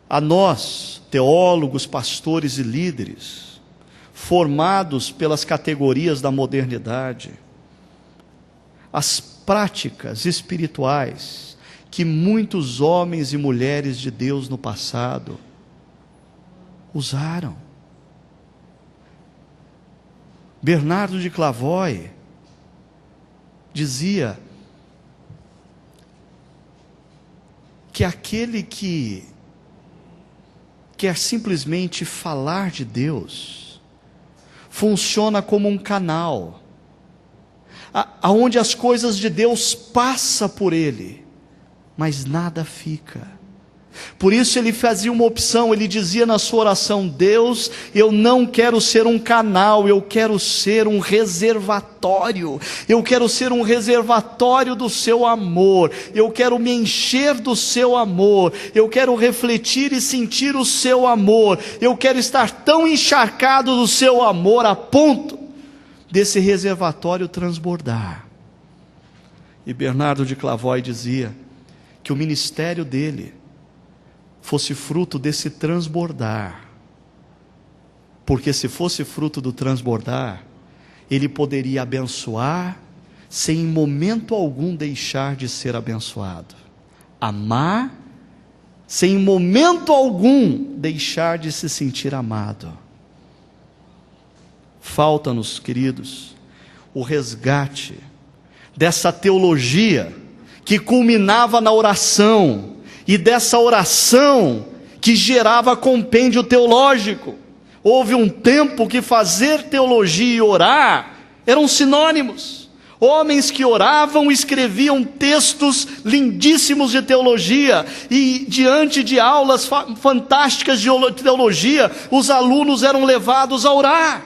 a nós, teólogos, pastores e líderes, formados pelas categorias da modernidade, as práticas espirituais que muitos homens e mulheres de Deus no passado usaram. Bernardo de Clairvaux dizia que aquele que quer simplesmente falar de Deus funciona como um canal, aonde as coisas de Deus passam por ele, mas nada fica. Por isso ele fazia uma opção, ele dizia na sua oração: Deus, eu não quero ser um canal, eu quero ser um reservatório, eu quero ser um reservatório do seu amor, eu quero me encher do seu amor, eu quero refletir e sentir o seu amor, eu quero estar tão encharcado do seu amor a ponto desse reservatório transbordar. E Bernardo de Clairvaux dizia que o ministério dele fosse fruto desse transbordar, porque se fosse fruto do transbordar, ele poderia abençoar, sem em momento algum deixar de ser abençoado, amar, sem em momento algum deixar de se sentir amado. Falta-nos, queridos, o resgate dessa teologia que culminava na oração, e dessa oração que gerava compêndio teológico. Houve um tempo que fazer teologia e orar eram sinônimos. Homens que oravam escreviam textos lindíssimos de teologia, e diante de aulas fantásticas de teologia, os alunos eram levados a orar.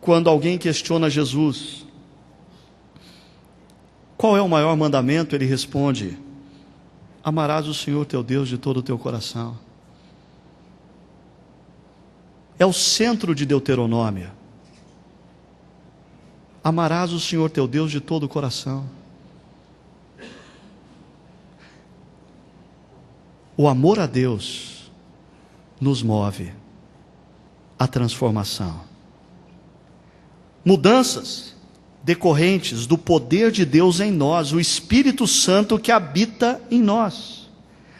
Quando alguém questiona Jesus, qual é o maior mandamento? Ele responde: amarás o Senhor teu Deus de todo o teu coração. É o centro de Deuteronômio. Amarás o Senhor teu Deus de todo o coração. O amor a Deus nos move à transformação. Mudanças decorrentes do poder de Deus em nós, o Espírito Santo que habita em nós.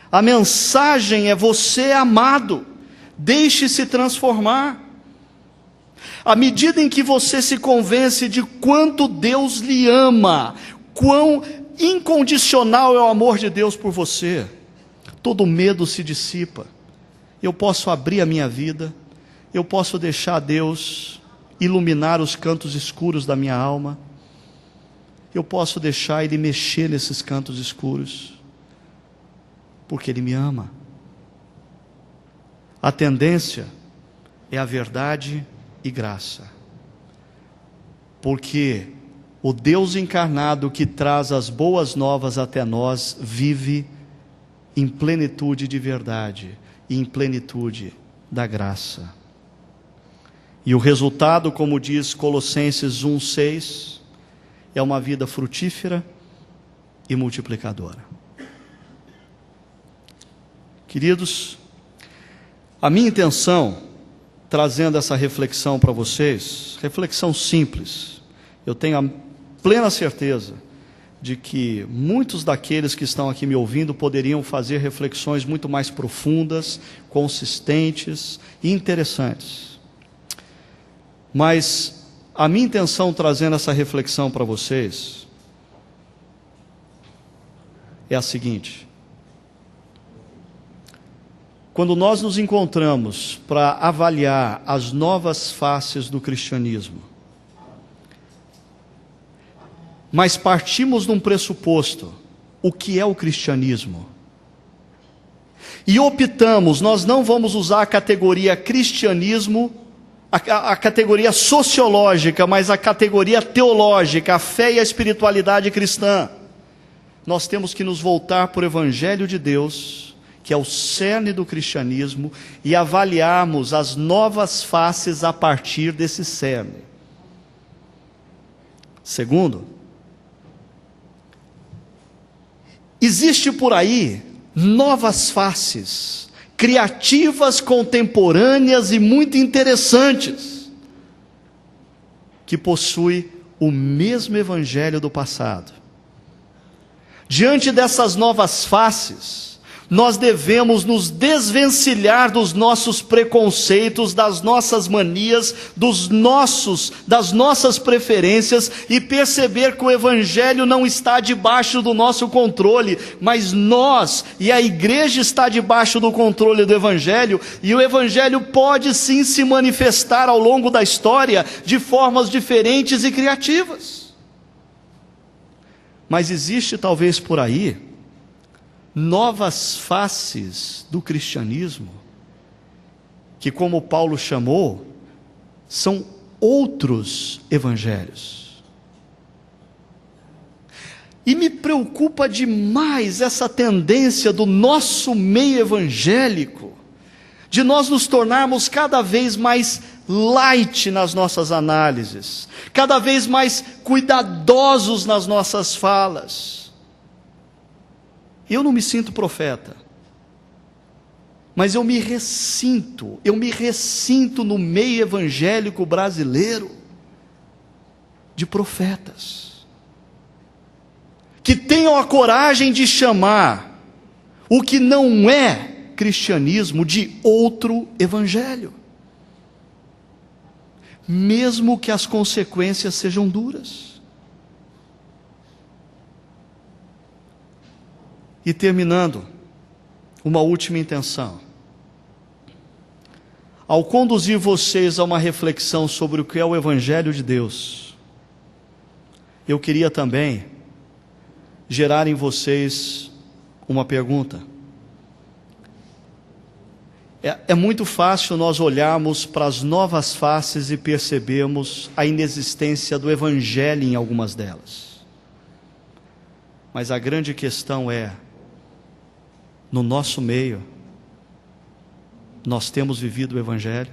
A mensagem é: você é amado, deixe-se transformar. À medida em que você se convence de quanto Deus lhe ama, quão incondicional é o amor de Deus por você, todo medo se dissipa. Eu posso abrir a minha vida, eu posso deixar Deus iluminar os cantos escuros da minha alma, eu posso deixar Ele mexer nesses cantos escuros, porque Ele me ama. A tendência é a verdade e graça. Porque o Deus encarnado que traz as boas novas até nós vive em plenitude de verdade e em plenitude da graça. E o resultado, como diz Colossenses 1:6, é uma vida frutífera e multiplicadora. Queridos, a minha intenção, trazendo essa reflexão para vocês, reflexão simples, eu tenho a plena certeza de que muitos daqueles que estão aqui me ouvindo poderiam fazer reflexões muito mais profundas, consistentes e interessantes. Mas a minha intenção trazendo essa reflexão para vocês é a seguinte: quando nós nos encontramos para avaliar as novas faces do cristianismo, mas partimos de um pressuposto, o que é o cristianismo? E optamos, nós não vamos usar a categoria cristianismo, a categoria sociológica, mas a categoria teológica, a fé e a espiritualidade cristã. Nós temos que nos voltar para o Evangelho de Deus, que é o cerne do cristianismo, e avaliarmos as novas faces a partir desse cerne. Segundo, existe por aí novas faces, criativas, contemporâneas e muito interessantes, que possuem o mesmo evangelho do passado. Diante dessas novas faces, nós devemos nos desvencilhar dos nossos preconceitos, das nossas manias, das nossas preferências e perceber que o Evangelho não está debaixo do nosso controle, mas nós e a igreja está debaixo do controle do Evangelho, e o Evangelho pode sim se manifestar ao longo da história de formas diferentes e criativas. Mas existe talvez por aí novas faces do cristianismo, que, como Paulo chamou, são outros evangelhos. E me preocupa demais essa tendência do nosso meio evangélico, de nós nos tornarmos cada vez mais light nas nossas análises, cada vez mais cuidadosos nas nossas falas. Eu não me sinto profeta, mas eu me ressinto no meio evangélico brasileiro de profetas, que tenham a coragem de chamar o que não é cristianismo de outro evangelho, mesmo que as consequências sejam duras. E terminando, uma última intenção. Ao conduzir vocês a uma reflexão sobre o que é o Evangelho de Deus, eu queria também gerar em vocês uma pergunta. É muito fácil nós olharmos para as novas faces e percebermos a inexistência do Evangelho em algumas delas. Mas a grande questão é, no nosso meio, nós temos vivido o Evangelho?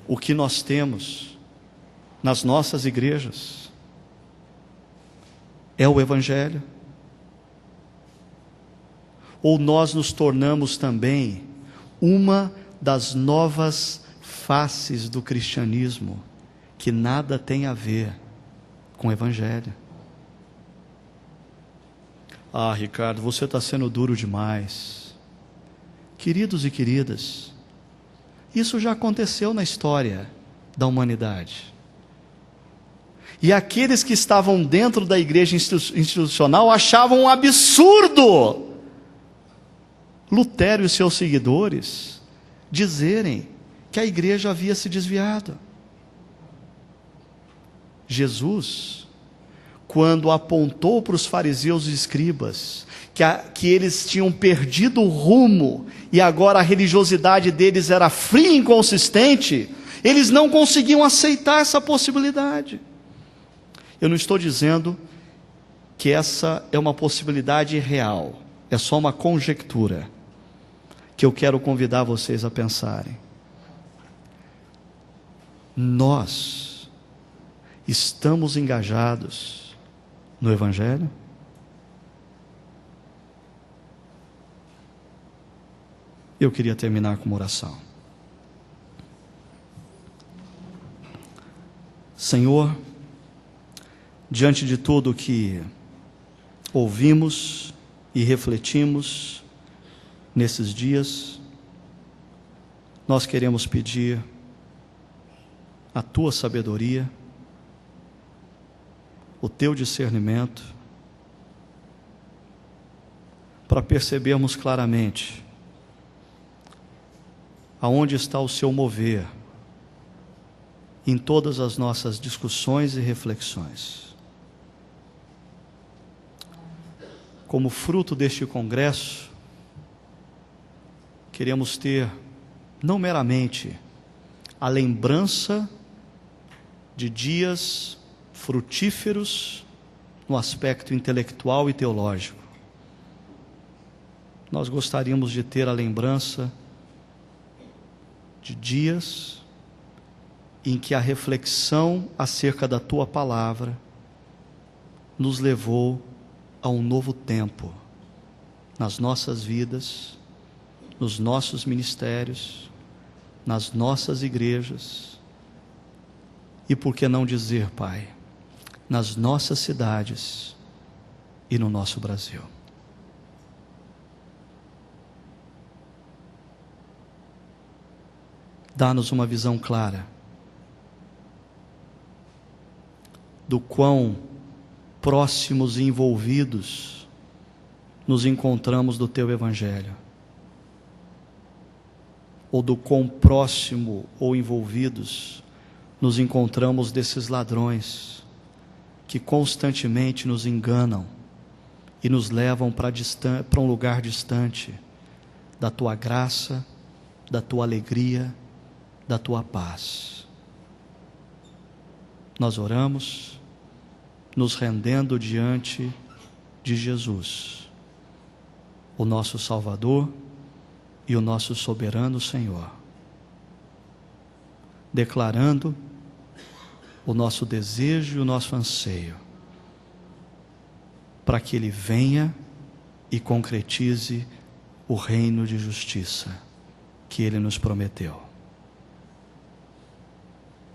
O que nós temos nas nossas igrejas é o Evangelho? Ou nós nos tornamos também uma das novas faces do cristianismo, que nada tem a ver com o Evangelho? Ah, Ricardo, você está sendo duro demais. Queridos e queridas, isso já aconteceu na história da humanidade. E aqueles que estavam dentro da igreja institucional achavam um absurdo Lutero e seus seguidores dizerem que a igreja havia se desviado. Jesus, quando apontou para os fariseus e escribas que eles tinham perdido o rumo e agora a religiosidade deles era fria e inconsistente, eles não conseguiam aceitar essa possibilidade. Eu não estou dizendo que essa é uma possibilidade real, é só uma conjectura que eu quero convidar vocês a pensarem. Nós estamos engajados no Evangelho? Eu queria terminar com uma oração. Senhor, diante de tudo que ouvimos e refletimos nesses dias, nós queremos pedir a Tua sabedoria, o Teu discernimento, para percebermos claramente aonde está o Seu mover em todas as nossas discussões e reflexões. Como fruto deste congresso, queremos ter não meramente a lembrança de dias frutíferos no aspecto intelectual e teológico. Nós gostaríamos de ter a lembrança de dias em que a reflexão acerca da Tua palavra nos levou a um novo tempo nas nossas vidas, nos nossos ministérios, nas nossas igrejas e, por que não dizer, Pai, nas nossas cidades e no nosso Brasil. Dá-nos uma visão clara do quão próximos e envolvidos nos encontramos do Teu Evangelho, ou do quão próximo ou envolvidos nos encontramos desses ladrões que constantemente nos enganam e nos levam para um lugar distante da Tua graça, da Tua alegria, da Tua paz. Nós oramos, nos rendendo diante de Jesus, o nosso Salvador e o nosso soberano Senhor, declarando o nosso desejo e o nosso anseio para que Ele venha e concretize o reino de justiça que Ele nos prometeu.